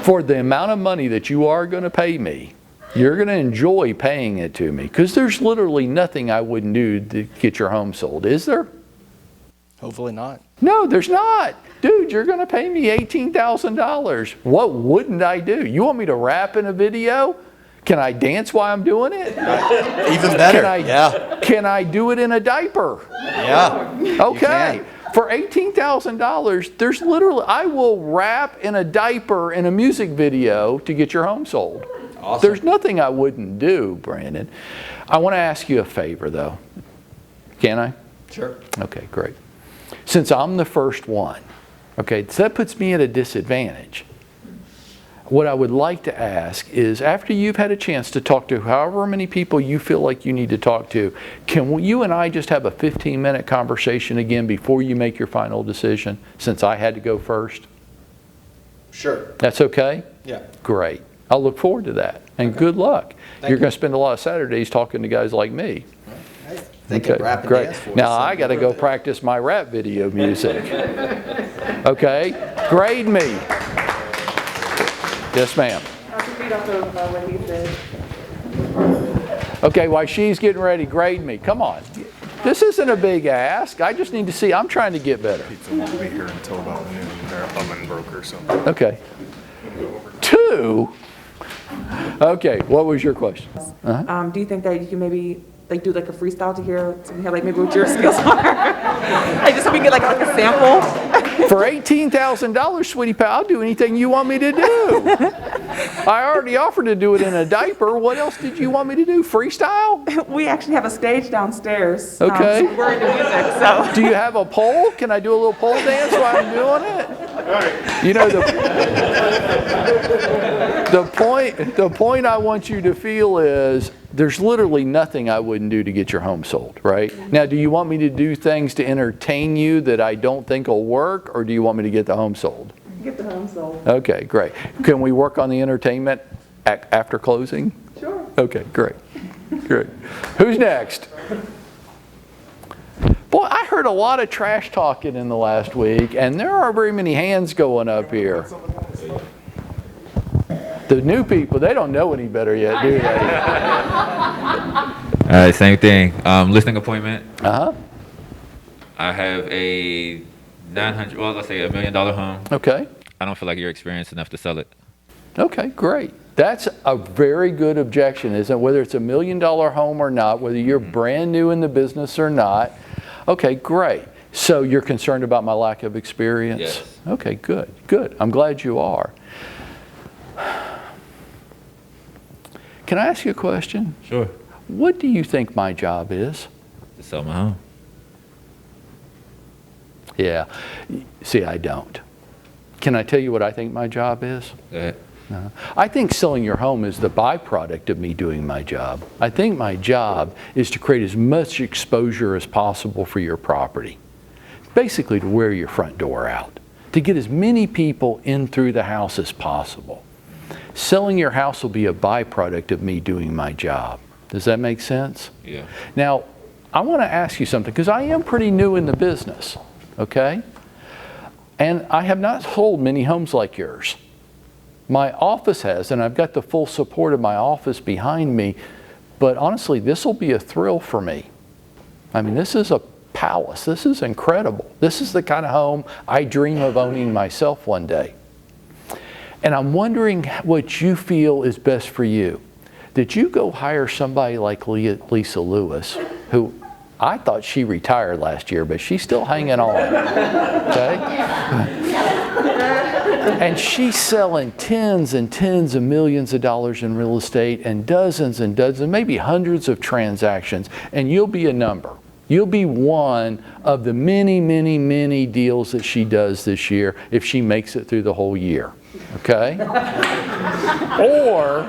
for the amount of money that you are going to pay me, you're going to enjoy paying it to me, because there's literally nothing I wouldn't do to get your home sold, is there? Hopefully not. No, there's not. Dude, you're going to pay me $18,000. What wouldn't I do? You want me to rap in a video? Can I dance while I'm doing it? Even better. Can I do it in a diaper? Yeah. Okay. For $18,000, there's literally, I will rap in a diaper in a music video to get your home sold. Awesome. There's nothing I wouldn't do, Brandon. I want to ask you a favor, though. Can I? Sure. Okay, great. Since I'm the first one, okay, so that puts me at a disadvantage. What I would like to ask is, after you've had a chance to talk to however many people you feel like you need to talk to, can you and I just have a 15-minute conversation again before you make your final decision, since I had to go first? Sure. That's okay? Yeah. Great. I'll look forward to that. And good luck. You're going to spend a lot of Saturdays talking to guys like me. Okay, rap and great. dance for us, Now so I got to go practice my rap video music. Okay? Grade me. Yes, ma'am. I'll repeat off of what he said. Okay, while she's getting ready, grade me. Come on. This isn't a big ask. I just need to see. I'm trying to get better. Pizza won't be here until about noon. Their oven broke or something. Okay. 2? Okay, what was your question? Do you think that you can maybe do like a freestyle to hear, so we have maybe what your skills are? Just so we get like a sample. For $18,000, sweetie pie, I'll do anything you want me to do. I already offered to do it in a diaper. What else did you want me to do? Freestyle? We actually have a stage downstairs. Okay. So we're into music, so. Do you have a pole? Can I do a little pole dance while I'm doing it? You know, the point I want you to feel is, there's literally nothing I wouldn't do to get your home sold, right? Now, do you want me to do things to entertain you that I don't think will work, or do you want me to get the home sold? Get the home sold. Okay, great. Can we work on the entertainment after closing? Sure. Okay, great. Great. Who's next? Boy, I heard a lot of trash talking in the last week, and there aren't very many hands going up here. The new people, they don't know any better yet, do they? Same thing. Listing appointment. Uh-huh. I have a $1 million home. Okay. I don't feel like you're experienced enough to sell it. Okay, great. That's a very good objection, isn't it? Whether it's $1 million home or not, whether you're brand new in the business or not. Okay, great. So you're concerned about my lack of experience? Yes. Okay, good, good. I'm glad you are. Can I ask you a question? Sure. What do you think my job is? To sell my home. Yeah. See, I don't. Can I tell you what I think my job is? Go ahead. I think selling your home is the byproduct of me doing my job. I think my job is to create as much exposure as possible for your property. Basically to wear your front door out. To get as many people in through the house as possible. Selling your house will be a byproduct of me doing my job. Does that make sense? Yeah. Now, I want to ask you something, because I am pretty new in the business, okay? And I have not sold many homes like yours. My office has, and I've got the full support of my office behind me, but honestly, this will be a thrill for me. I mean, this is a palace. This is incredible. This is the kind of home I dream of owning myself one day. And I'm wondering what you feel is best for you. Did you go hire somebody like Lisa Lewis, who I thought she retired last year, but she's still hanging on, okay? And she's selling tens and tens of millions of dollars in real estate and dozens, maybe hundreds of transactions, and you'll be a number. You'll be one of the many, many, many deals that she does this year if she makes it through the whole year, okay? Or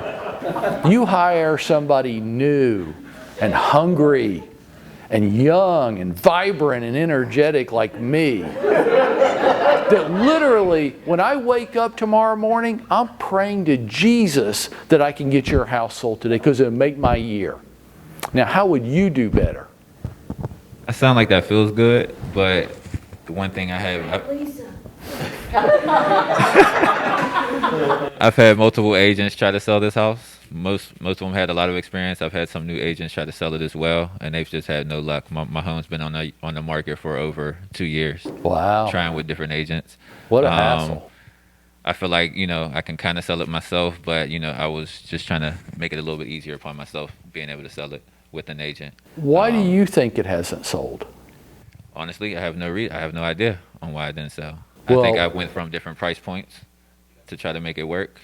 you hire somebody new and hungry and young and vibrant and energetic like me, that literally, when I wake up tomorrow morning, I'm praying to Jesus that I can get your house sold today because it'll make my year. Now, how would you do better? I sound like that feels good, but the one thing I've had multiple agents try to sell this house. Most of them had a lot of experience. I've had some new agents try to sell it as well, and they've just had no luck. My home's been on the market for over 2 years. Wow. Trying with different agents. What a hassle. I feel like, I can kind of sell it myself, but, I was just trying to make it a little bit easier upon myself, being able to sell it with an agent. Why do you think it hasn't sold? Honestly, I have no idea on why it didn't sell. Well, I think I went from different price points to try to make it work.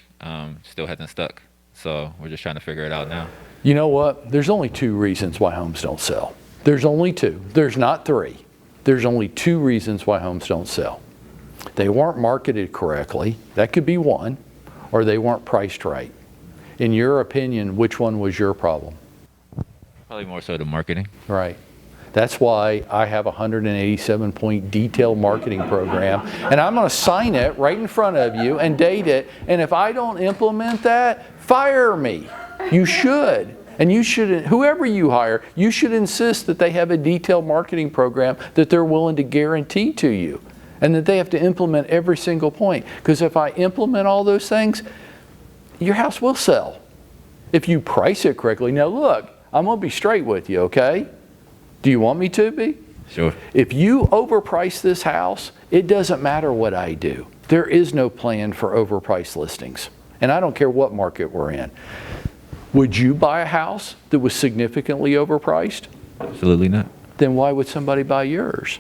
Still hasn't stuck. So we're just trying to figure it out now. You know what? There's only 2 reasons why homes don't sell. There's only 2. There's not 3. There's only 2 reasons why homes don't sell. They weren't marketed correctly. That could be one. Or they weren't priced right. In your opinion, which one was your problem? Probably more so the marketing. Right. That's why I have a 187-point detailed marketing program. And I'm going to sign it right in front of you and date it. And if I don't implement that, fire me. You should. And you should, whoever you hire, you should insist that they have a detailed marketing program that they're willing to guarantee to you. And that they have to implement every single point. Because if I implement all those things, your house will sell. If you price it correctly. Now look, I'm going to be straight with you, okay? Do you want me to be? Sure. If you overprice this house, it doesn't matter what I do. There is no plan for overpriced listings. And I don't care what market we're in. Would you buy a house that was significantly overpriced? Absolutely not. Then why would somebody buy yours?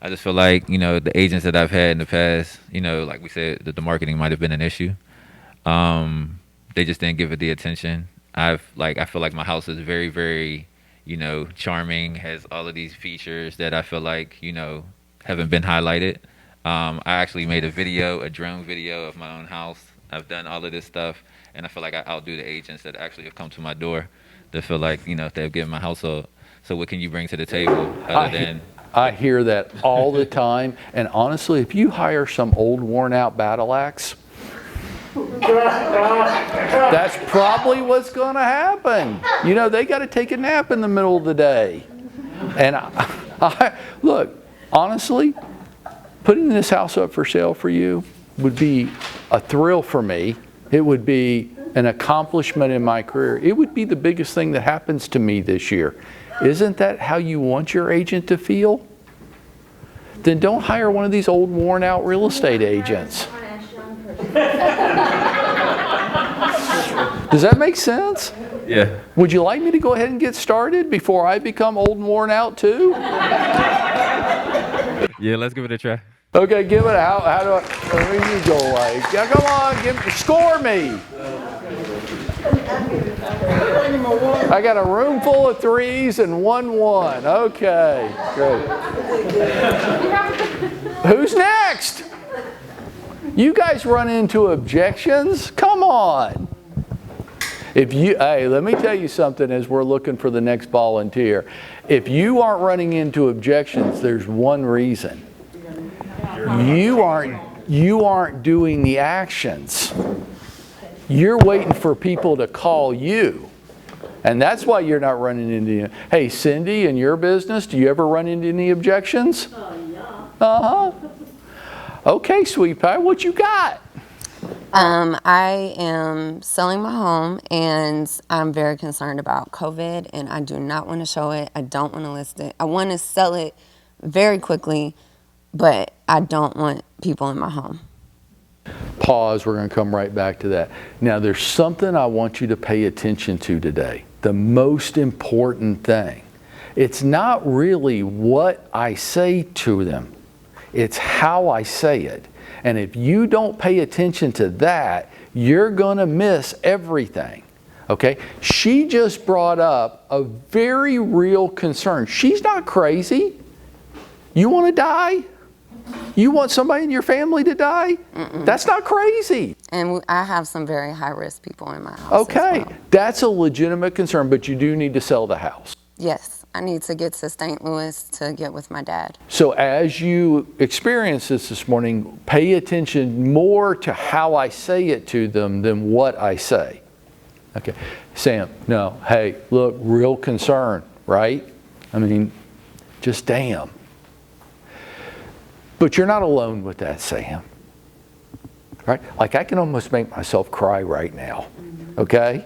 I just feel like, the agents that I've had in the past, like we said, that the marketing might have been an issue. They just didn't give it the attention. I feel like my house is very, very, charming, has all of these features that I feel like, haven't been highlighted. I actually made a drone video of my own house. I've done all of this stuff, and I feel like I outdo the agents that actually have come to my door. They feel like, they've given my house up. So what can you bring to the table other than... I hear that all the time, and honestly, if you hire some old worn-out battle axe, that's probably what's going to happen. They got to take a nap in the middle of the day. And look, honestly, putting this house up for sale for you would be a thrill for me. It would be an accomplishment in my career. It would be the biggest thing that happens to me this year. Isn't that how you want your agent to feel? Then don't hire one of these old worn out real estate agents. Does that make sense? Yeah. Would you like me to go ahead and get started before I become old and worn out too? Yeah, let's give it a try. Okay, give it. How do I? Where you go away? Yeah, come on, score me. I got a room full of 3s and 1-1. Okay, great. Who's next? You guys run into objections? Come on. Hey, let me tell you something as we're looking for the next volunteer. If you aren't running into objections, there's one reason. You aren't doing the actions. You're waiting for people to call you. And that's why you're not running into any. Hey, Cindy, in your business, do you ever run into any objections? Yeah. Uh-huh. Okay, sweet pie, what you got? I am selling my home, and I'm very concerned about COVID, and I do not want to show it. I don't want to list it. I want to sell it very quickly, but I don't want people in my home. Pause, we're going to come right back to that. Now, there's something I want you to pay attention to today. The most important thing. It's not really what I say to them. It's how I say it. And if you don't pay attention to that, you're going to miss everything. Okay? She just brought up a very real concern. She's not crazy. You want to die? You want somebody in your family to die? Mm-mm. That's not crazy. And I have some very high-risk people in my house. Okay, that's a legitimate concern, but you do need to sell the house. Yes, I need to get to St. Louis to get with my dad. So as you experience this morning, pay attention more to how I say it to them than what I say. Okay, Sam, no, hey, look, real concern, right? I mean, just damn. But you're not alone with that, Sam. Right? Like I can almost make myself cry right now. Okay?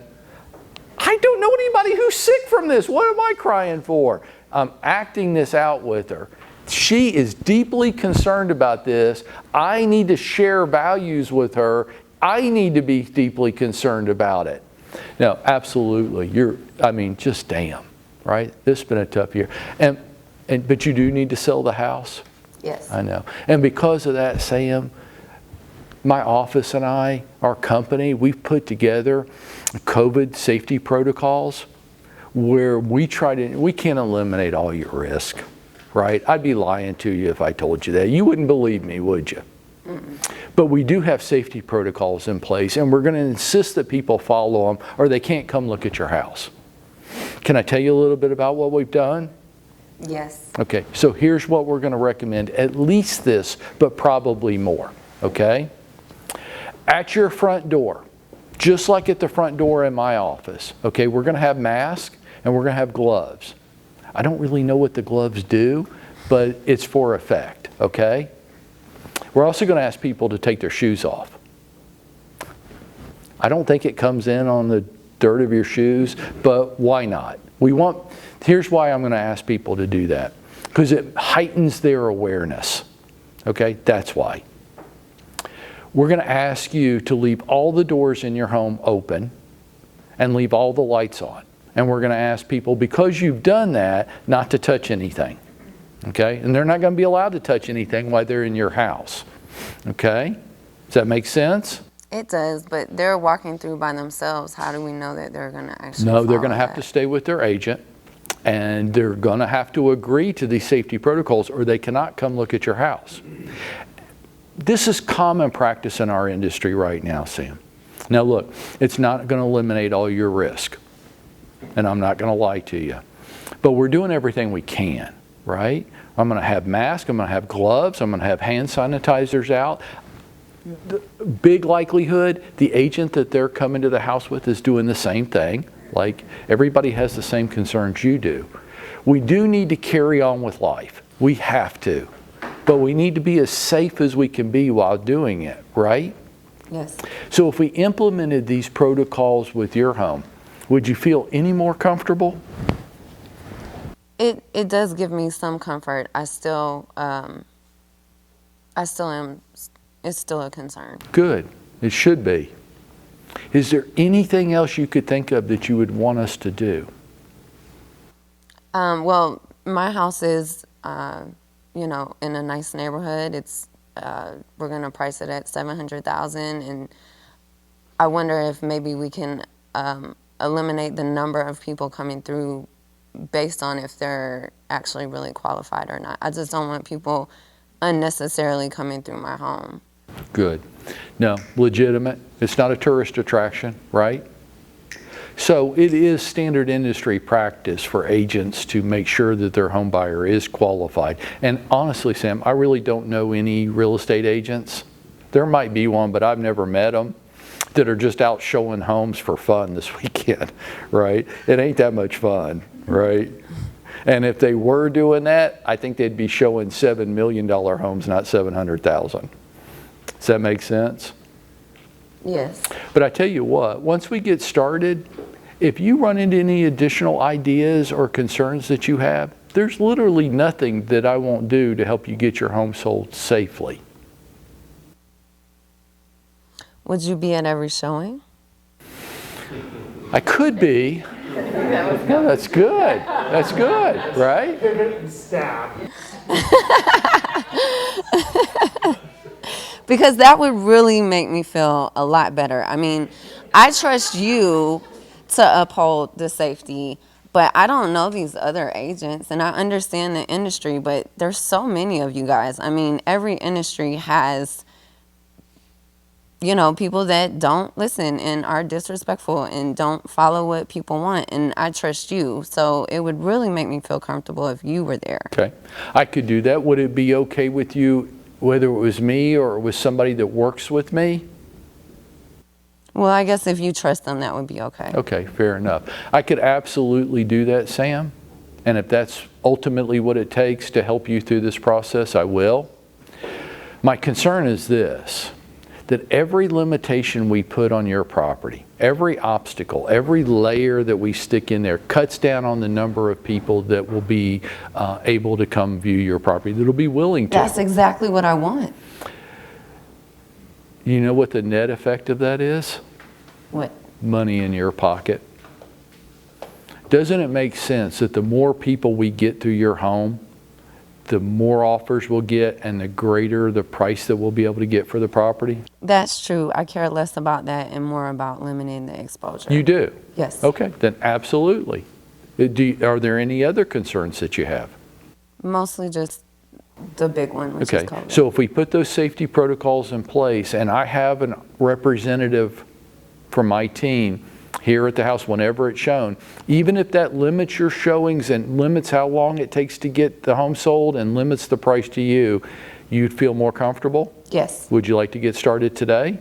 I don't know anybody who's sick from this. What am I crying for? I'm acting this out with her. She is deeply concerned about this. I need to share values with her. I need to be deeply concerned about it. No, absolutely. Just damn, right? This has been a tough year. But you do need to sell the house. Yes. I know. And because of that, Sam, my office and I, our company, we've put together COVID safety protocols where we can't eliminate all your risk, right? I'd be lying to you if I told you that. You wouldn't believe me, would you? Mm-mm. But we do have safety protocols in place, and we're going to insist that people follow them or they can't come look at your house. Can I tell you a little bit about what we've done? Yes. Okay, so here's what we're going to recommend. At least this, but probably more, okay? At your front door, just like at the front door in my office, okay, we're going to have masks and we're going to have gloves. I don't really know what the gloves do, but it's for effect, okay? We're also going to ask people to take their shoes off. I don't think it comes in on the dirt of your shoes, but why not? Here's why I'm going to ask people to do that. Because it heightens their awareness. Okay, that's why. We're going to ask you to leave all the doors in your home open and leave all the lights on. And we're going to ask people, because you've done that, not to touch anything. Okay, and they're not going to be allowed to touch anything while they're in your house. Okay, does that make sense? It does, but they're walking through by themselves. How do we know that they're going to actually No, they're going to follow have to stay with their agent, and they're going to have to agree to these safety protocols or they cannot come look at your house. This is common practice in our industry right now, Sam. Now look, it's not going to eliminate all your risk, and I'm not going to lie to you, but we're doing everything we can, right? I'm going to have masks, I'm going to have gloves, I'm going to have hand sanitizers out. The big likelihood the agent that they're coming to the house with is doing the same thing. Like everybody has the same concerns you do. We do need to carry on with life. We have to. But we need to be as safe as we can be while doing it, right? Yes. So if we implemented these protocols with your home, would you feel any more comfortable? It does give me some comfort. I still am. It's still a concern. Good. It should be. Is there anything else you could think of that you would want us to do? Well, my house is, you know, in a nice neighborhood. It's we're gonna price it at $700,000, and I wonder if maybe we can eliminate the number of people coming through based on if they're actually really qualified or not. I just don't want people unnecessarily coming through my home. Good. No, legitimate. It's not a tourist attraction, right? So it is standard industry practice for agents to make sure that their home buyer is qualified. And honestly, Sam, I really don't know any real estate agents. There might be one, but I've never met them, that are just out showing homes for fun this weekend, right? It ain't that much fun, right? And if they were doing that, I think they'd be showing $7 million homes, not 700,000. Does that make sense? Yes. But I tell you what, once we get started, if you run into any additional ideas or concerns that you have, there's literally nothing that I won't do to help you get your home sold safely. Would you be at every showing? I could be. No, that's good. That's good, right? Because that would really make me feel a lot better. I mean, I trust you to uphold the safety, but I don't know these other agents, and I understand the industry, but there's so many of you guys. I mean, every industry has, you know, people that don't listen and are disrespectful and don't follow what people want, and I trust you. So it would really make me feel comfortable if you were there. Okay. I could do that. Would it be okay with you, whether it was me or it was somebody that works with me? Well, I guess if you trust them, that would be okay. Okay, fair enough. I could absolutely do that, Sam. And if that's ultimately what it takes to help you through this process, I will. My concern is this, that every limitation we put on your property, every obstacle, every layer that we stick in there cuts down on the number of people that will be able to come view your property, that will be willing to. That's exactly what I want. You know what the net effect of that is? What? Money in your pocket. Doesn't it make sense that the more people we get through your home, the more offers we'll get and the greater the price that we'll be able to get for the property? That's true. I care less about that and more about limiting the exposure. You do? Yes. Okay, then absolutely. Are there any other concerns that you have? Mostly just the big one, which is Okay, COVID. so if we put those safety protocols in place, and I have a representative from my team here at the house whenever it's shown, even if that limits your showings and limits how long it takes to get the home sold and limits the price to you, you'd feel more comfortable? Yes. Would you like to get started today?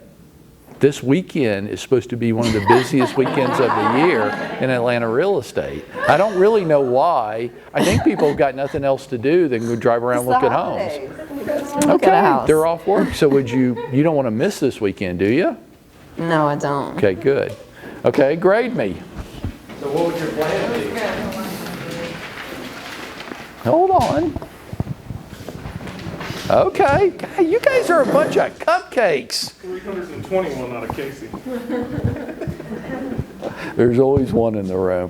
This weekend is supposed to be one of the busiest weekends of the year in Atlanta real estate. I don't really know why. I think people have got nothing else to do than go drive around and look at homes. Look at a house. They're off work, so you don't want to miss this weekend, do you? No, I don't. Okay, good. Okay, grade me. So what would your plan be? Hold on. Okay, God, you guys are a bunch of cupcakes. 321 out of Casey. There's always one in the room.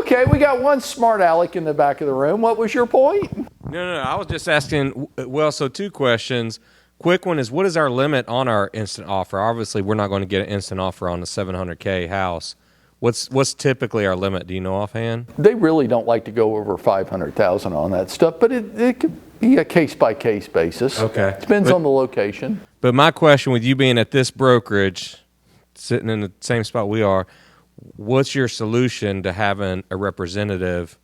Okay, we got one smart aleck in the back of the room. What was your point? No, I was just asking, well, so two questions. Quick one is, what is our limit on our instant offer? Obviously, we're not going to get an instant offer on a $700K house. What's typically our limit? Do you know offhand? They really don't like to go over 500,000 on that stuff, but it could be a case-by-case basis. Okay. Depends on the location. But my question, with you being at this brokerage, sitting in the same spot we are, what's your solution to having a representative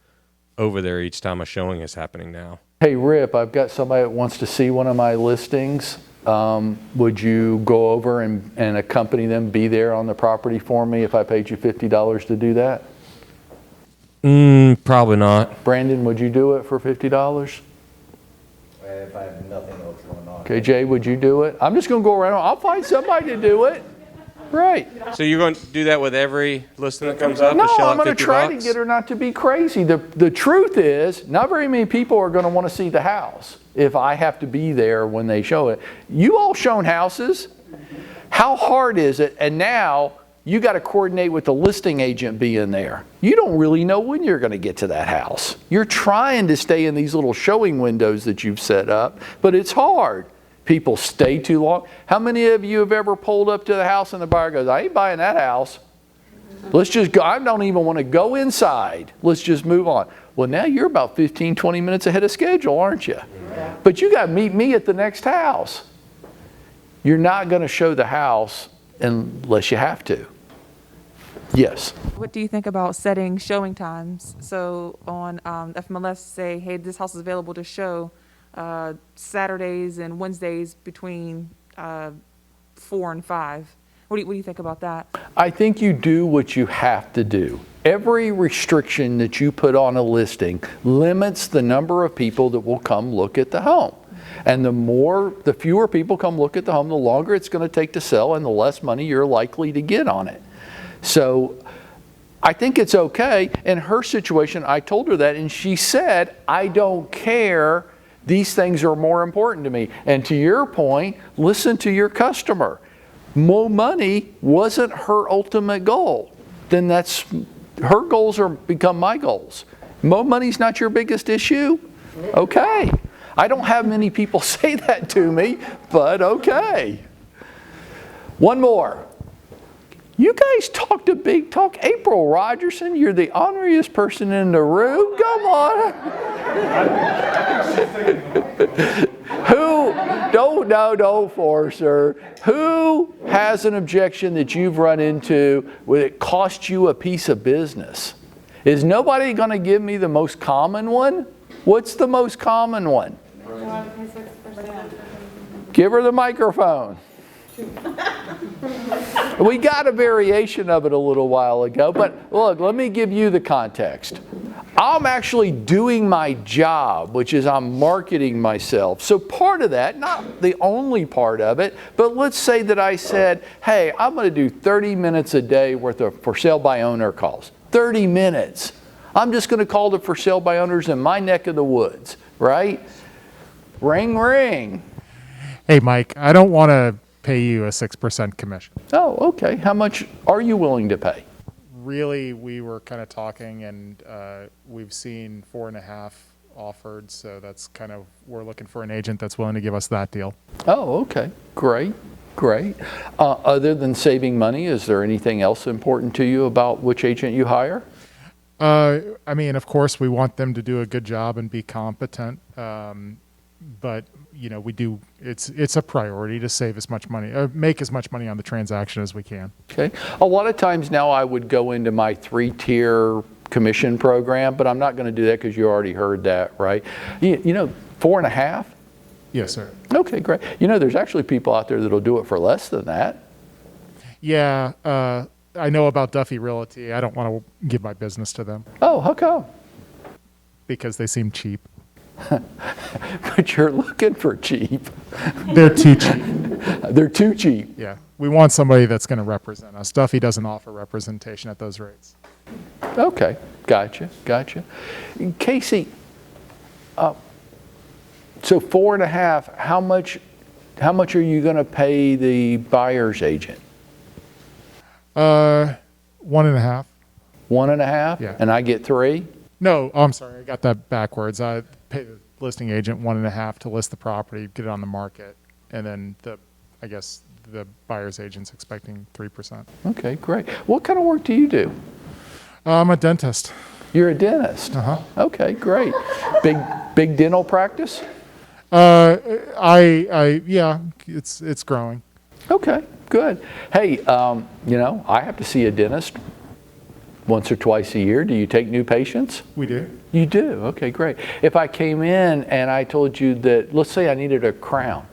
over there each time a showing is happening now? Hey, Rip, I've got somebody that wants to see one of my listings. Would you go over and accompany them, be there on the property for me if I paid you $50 to do that? Probably not. Brandon, would you do it for $50? If I have nothing else going on. Okay, Jay, would you do it? I'm just going to go around. I'll find somebody to do it. Right. So you're going to do that with every listing that comes up? No, and shell I'm out going to $50? try to get her not to be crazy. The truth is, not very many people are going to want to see the house. if I have to be there when they show it. You all shown houses. How hard is it? And now you got to coordinate with the listing agent being there. You don't really know when you're going to get to that house. You're trying to stay in these little showing windows that you've set up, but it's hard. People stay too long. How many of you have ever pulled up to the house and the buyer goes, I ain't buying that house. Let's just go. I don't even want to go inside. Let's just move on. Well, now you're about 15, 20 minutes ahead of schedule, aren't you? Yeah. But you got to meet me at the next house. You're not going to show the house unless you have to. Yes. What do you think about setting showing times? So on FMLS, say, hey, this house is available to show Saturdays and Wednesdays between 4 and 5. What do you think about that? I think you do what you have to do. Every restriction that you put on a listing limits the number of people that will come look at the home. And the fewer people come look at the home, the longer it's going to take to sell and the less money you're likely to get on it. So I think it's okay. In her situation, I told her that and she said, I don't care. These things are more important to me. And to your point, listen to your customer. More money wasn't her ultimate goal. Then her goals become my goals. More money's not your biggest issue? Okay. I don't have many people say that to me, but okay. One more. You guys talked a big talk. April Rogerson, you're the honoriest person in the room. Come on. Don't force her. Who has an objection that you've run into where it cost you a piece of business? Is nobody going to give me the most common one? What's the most common one? Give her the microphone. We got a variation of it a little while ago, but look, let me give you the context. I'm actually doing my job, which is I'm marketing myself. So part of that, not the only part of it, but let's say that I said, hey, I'm going to do 30 minutes a day worth of for sale by owner calls. 30 minutes. I'm just going to call the for sale by owners in my neck of the woods, right? Ring, ring. Hey, Mike, I don't want to pay you a 6% commission. Oh, okay. How much are you willing to pay? Really, we were kind of talking, and we've seen 4.5 offered, so that's kind of, we're looking for an agent that's willing to give us that deal. Oh, okay. Great. Other than saving money, is there anything else important to you about which agent you hire? I mean, of course, we want them to do a good job and be competent, but you know, it's a priority to save as much money, make as much money on the transaction as we can. Okay. A lot of times now I would go into my 3-tier commission program, but I'm not going to do that because you already heard that, right? You know, 4.5? Yes, sir. Okay, great. You know, there's actually people out there that'll do it for less than that. Yeah, I know about Duffy Realty. I don't want to give my business to them. Oh, how come? Because they seem cheap. But you're looking for cheap. They're too cheap. They're too cheap. Yeah, we want somebody that's going to represent us. Duffy doesn't offer representation at those rates. Okay, gotcha. Casey, so 4.5, how much are you going to pay the buyer's agent? 1.5. 1.5? Yeah. And I get 3? No, I'm sorry, I got that backwards. I pay the listing agent 1.5 to list the property, get it on the market, and then I guess the buyer's agent's expecting 3%. Okay, great. What kind of work do you do? I'm a dentist. You're a dentist? Uh-huh. Okay, great. Big dental practice? Yeah, it's growing. Okay, good. Hey, you know, I have to see a dentist once or twice a year. Do you take new patients? We do. You do? Okay, great. If I came in and I told you that, let's say I needed a crown,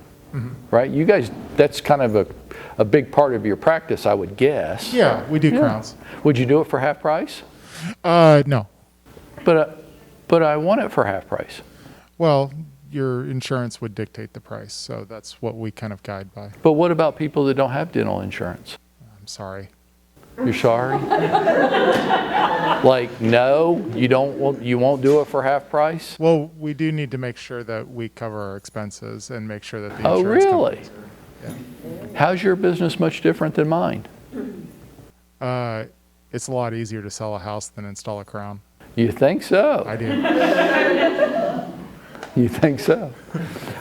right? You guys, that's kind of a big part of your practice, I would guess. Yeah, we do crowns. Would you do it for half price? No. But I want it for half price. Well, your insurance would dictate the price, so that's what we kind of guide by. But what about people that don't have dental insurance? I'm sorry. You're sorry? Like, no, you won't do it for half price? Well, we do need to make sure that we cover our expenses and make sure that the Oh, insurance really? companies are. How's your business much different than mine? It's a lot easier to sell a house than install a crown. You think so? I do. You think so?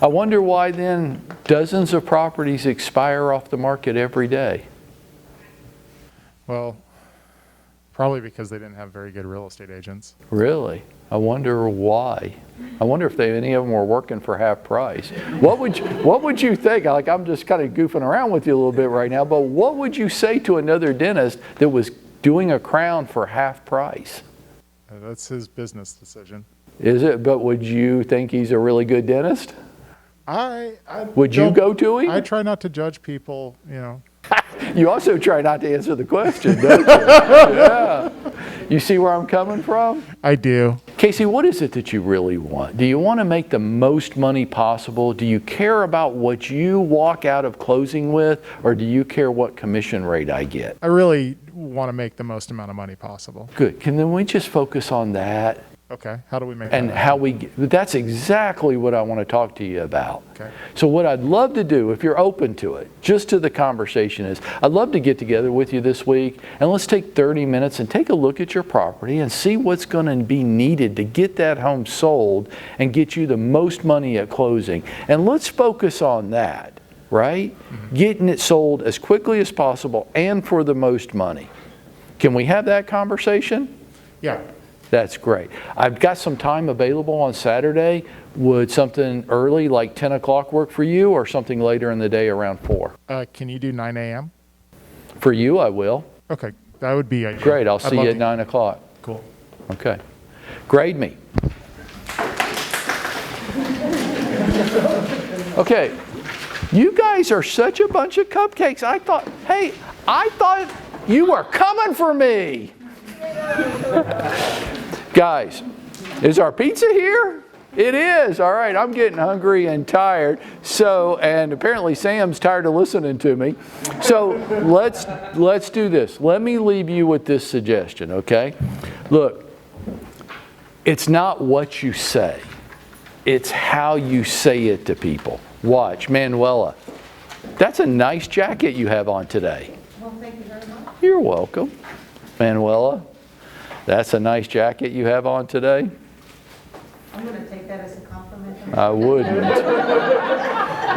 I wonder why then dozens of properties expire off the market every day. Well, probably because they didn't have very good real estate agents. Really? I wonder why. I wonder if any of them were working for half price. What would you think? Like, I'm just kind of goofing around with you a little bit right now, but what would you say to another dentist that was doing a crown for half price? That's his business decision. Is it? But would you think he's a really good dentist? Would you don't- go to him? I try not to judge people, you know. You also try not to answer the question, don't you? Yeah. You see where I'm coming from? I do. Casey, what is it that you really want? Do you want to make the most money possible? Do you care about what you walk out of closing with, or do you care what commission rate I get? I really want to make the most amount of money possible. Good. Then we just focus on that? Okay. How do we make And that how that's exactly what I want to talk to you about. Okay. So what I'd love to do, if you're open to it, just to the conversation is, I'd love to get together with you this week and let's take 30 minutes and take a look at your property and see what's going to be needed to get that home sold and get you the most money at closing. And let's focus on that, right? Mm-hmm. Getting it sold as quickly as possible and for the most money. Can we have that conversation? Yeah. That's great. I've got some time available on Saturday. Would something early, like 10 o'clock, work for you, or something later in the day around 4? Can you do 9 a.m.? For you, I will. Okay. That would be ideal. Great. I'll see you at 9 o'clock. Cool. Okay. Grade me. Okay. You guys are such a bunch of cupcakes. I thought you were coming for me. Guys, is our pizza here? It is. All right, I'm getting hungry and tired. And apparently Sam's tired of listening to me. So let's do this. Let me leave you with this suggestion, okay? Look, it's not what you say. It's how you say it to people. Watch, Manuela. That's a nice jacket you have on today. Well, thank you very much. You're welcome. Manuela, that's a nice jacket you have on today. I'm going to take that as a compliment. I wouldn't.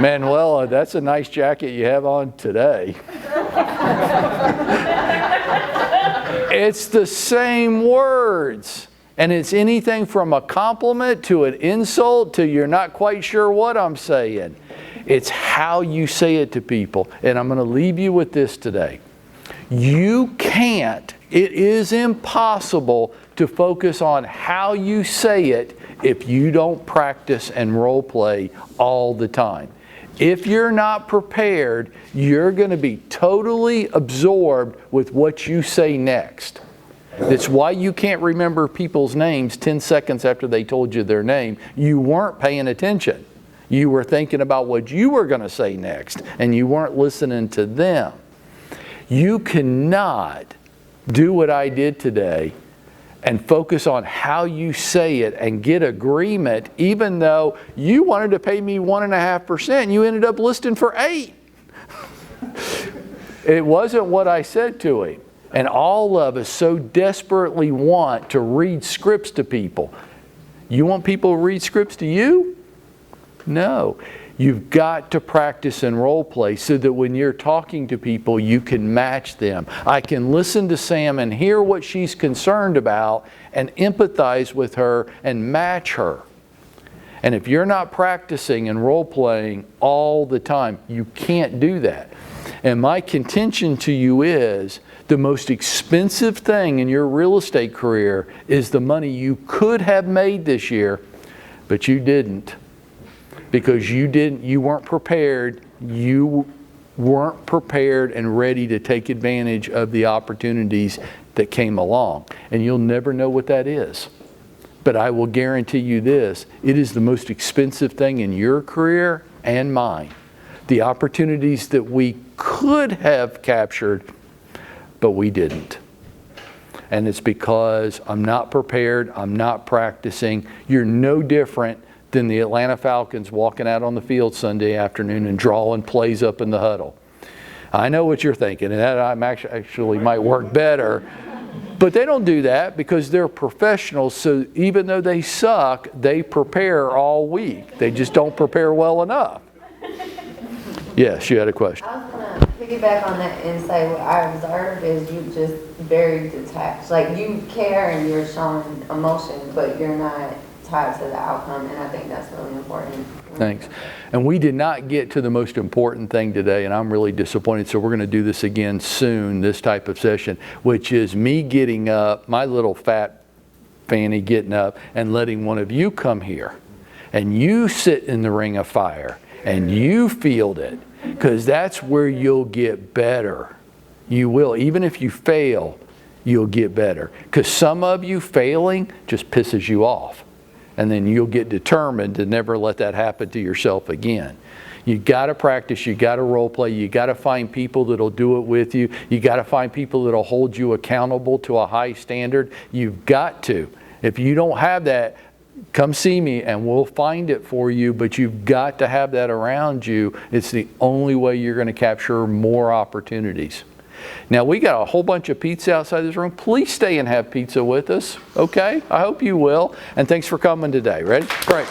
Manuela, that's a nice jacket you have on today. It's the same words. And it's anything from a compliment to an insult to you're not quite sure what I'm saying. It's how you say it to people. And I'm going to leave you with this today. It is impossible to focus on how you say it if you don't practice and role play all the time. If you're not prepared, you're going to be totally absorbed with what you say next. That's why you can't remember people's names 10 seconds after they told you their name. You weren't paying attention. You were thinking about what you were going to say next, and you weren't listening to them. You cannot do what I did today and focus on how you say it and get agreement, even though you wanted to pay me 1.5%, you ended up listing for 8%. It wasn't what I said to him. And all of us so desperately want to read scripts to people. You want people to read scripts to you? No. You've got to practice and role play so that when you're talking to people, you can match them. I can listen to Sam and hear what she's concerned about and empathize with her and match her. And if you're not practicing and role playing all the time, you can't do that. And my contention to you is the most expensive thing in your real estate career is the money you could have made this year, but you didn't. Because you weren't prepared. You weren't prepared and ready to take advantage of the opportunities that came along. And you'll never know what that is. But I will guarantee you this, it is the most expensive thing in your career and mine. The opportunities that we could have captured, but we didn't. And it's because I'm not prepared, I'm not practicing. You're no different than the Atlanta Falcons walking out on the field Sunday afternoon and drawing plays up in the huddle. I know what you're thinking, and that actually might work better. But they don't do that because they're professionals, so even though they suck, they prepare all week. They just don't prepare well enough. Yes, you had a question. I was going to piggyback on that and say what I observe is you just very detached. Like you care and you're showing emotion, but you're not tied to the outcome, and I think that's really important. Thanks. And we did not get to the most important thing today, and I'm really disappointed. So we're going to do this again soon, this type of session, which is me getting up, my little fat fanny getting up and letting one of you come here. And you sit in the ring of fire and you field it, because that's where you'll get better. You will. Even if you fail, you'll get better. Because some of you failing just pisses you off. And then you'll get determined to never let that happen to yourself again. You got to practice, you got to role play, you got to find people that'll do it with you, you got to find people that'll hold you accountable to a high standard. You've got to. If you don't have that, come see me and we'll find it for you, but you've got to have that around you. It's the only way you're going to capture more opportunities. Now, we got a whole bunch of pizza outside this room. Please stay and have pizza with us, okay? I hope you will. And thanks for coming today. Ready? Great.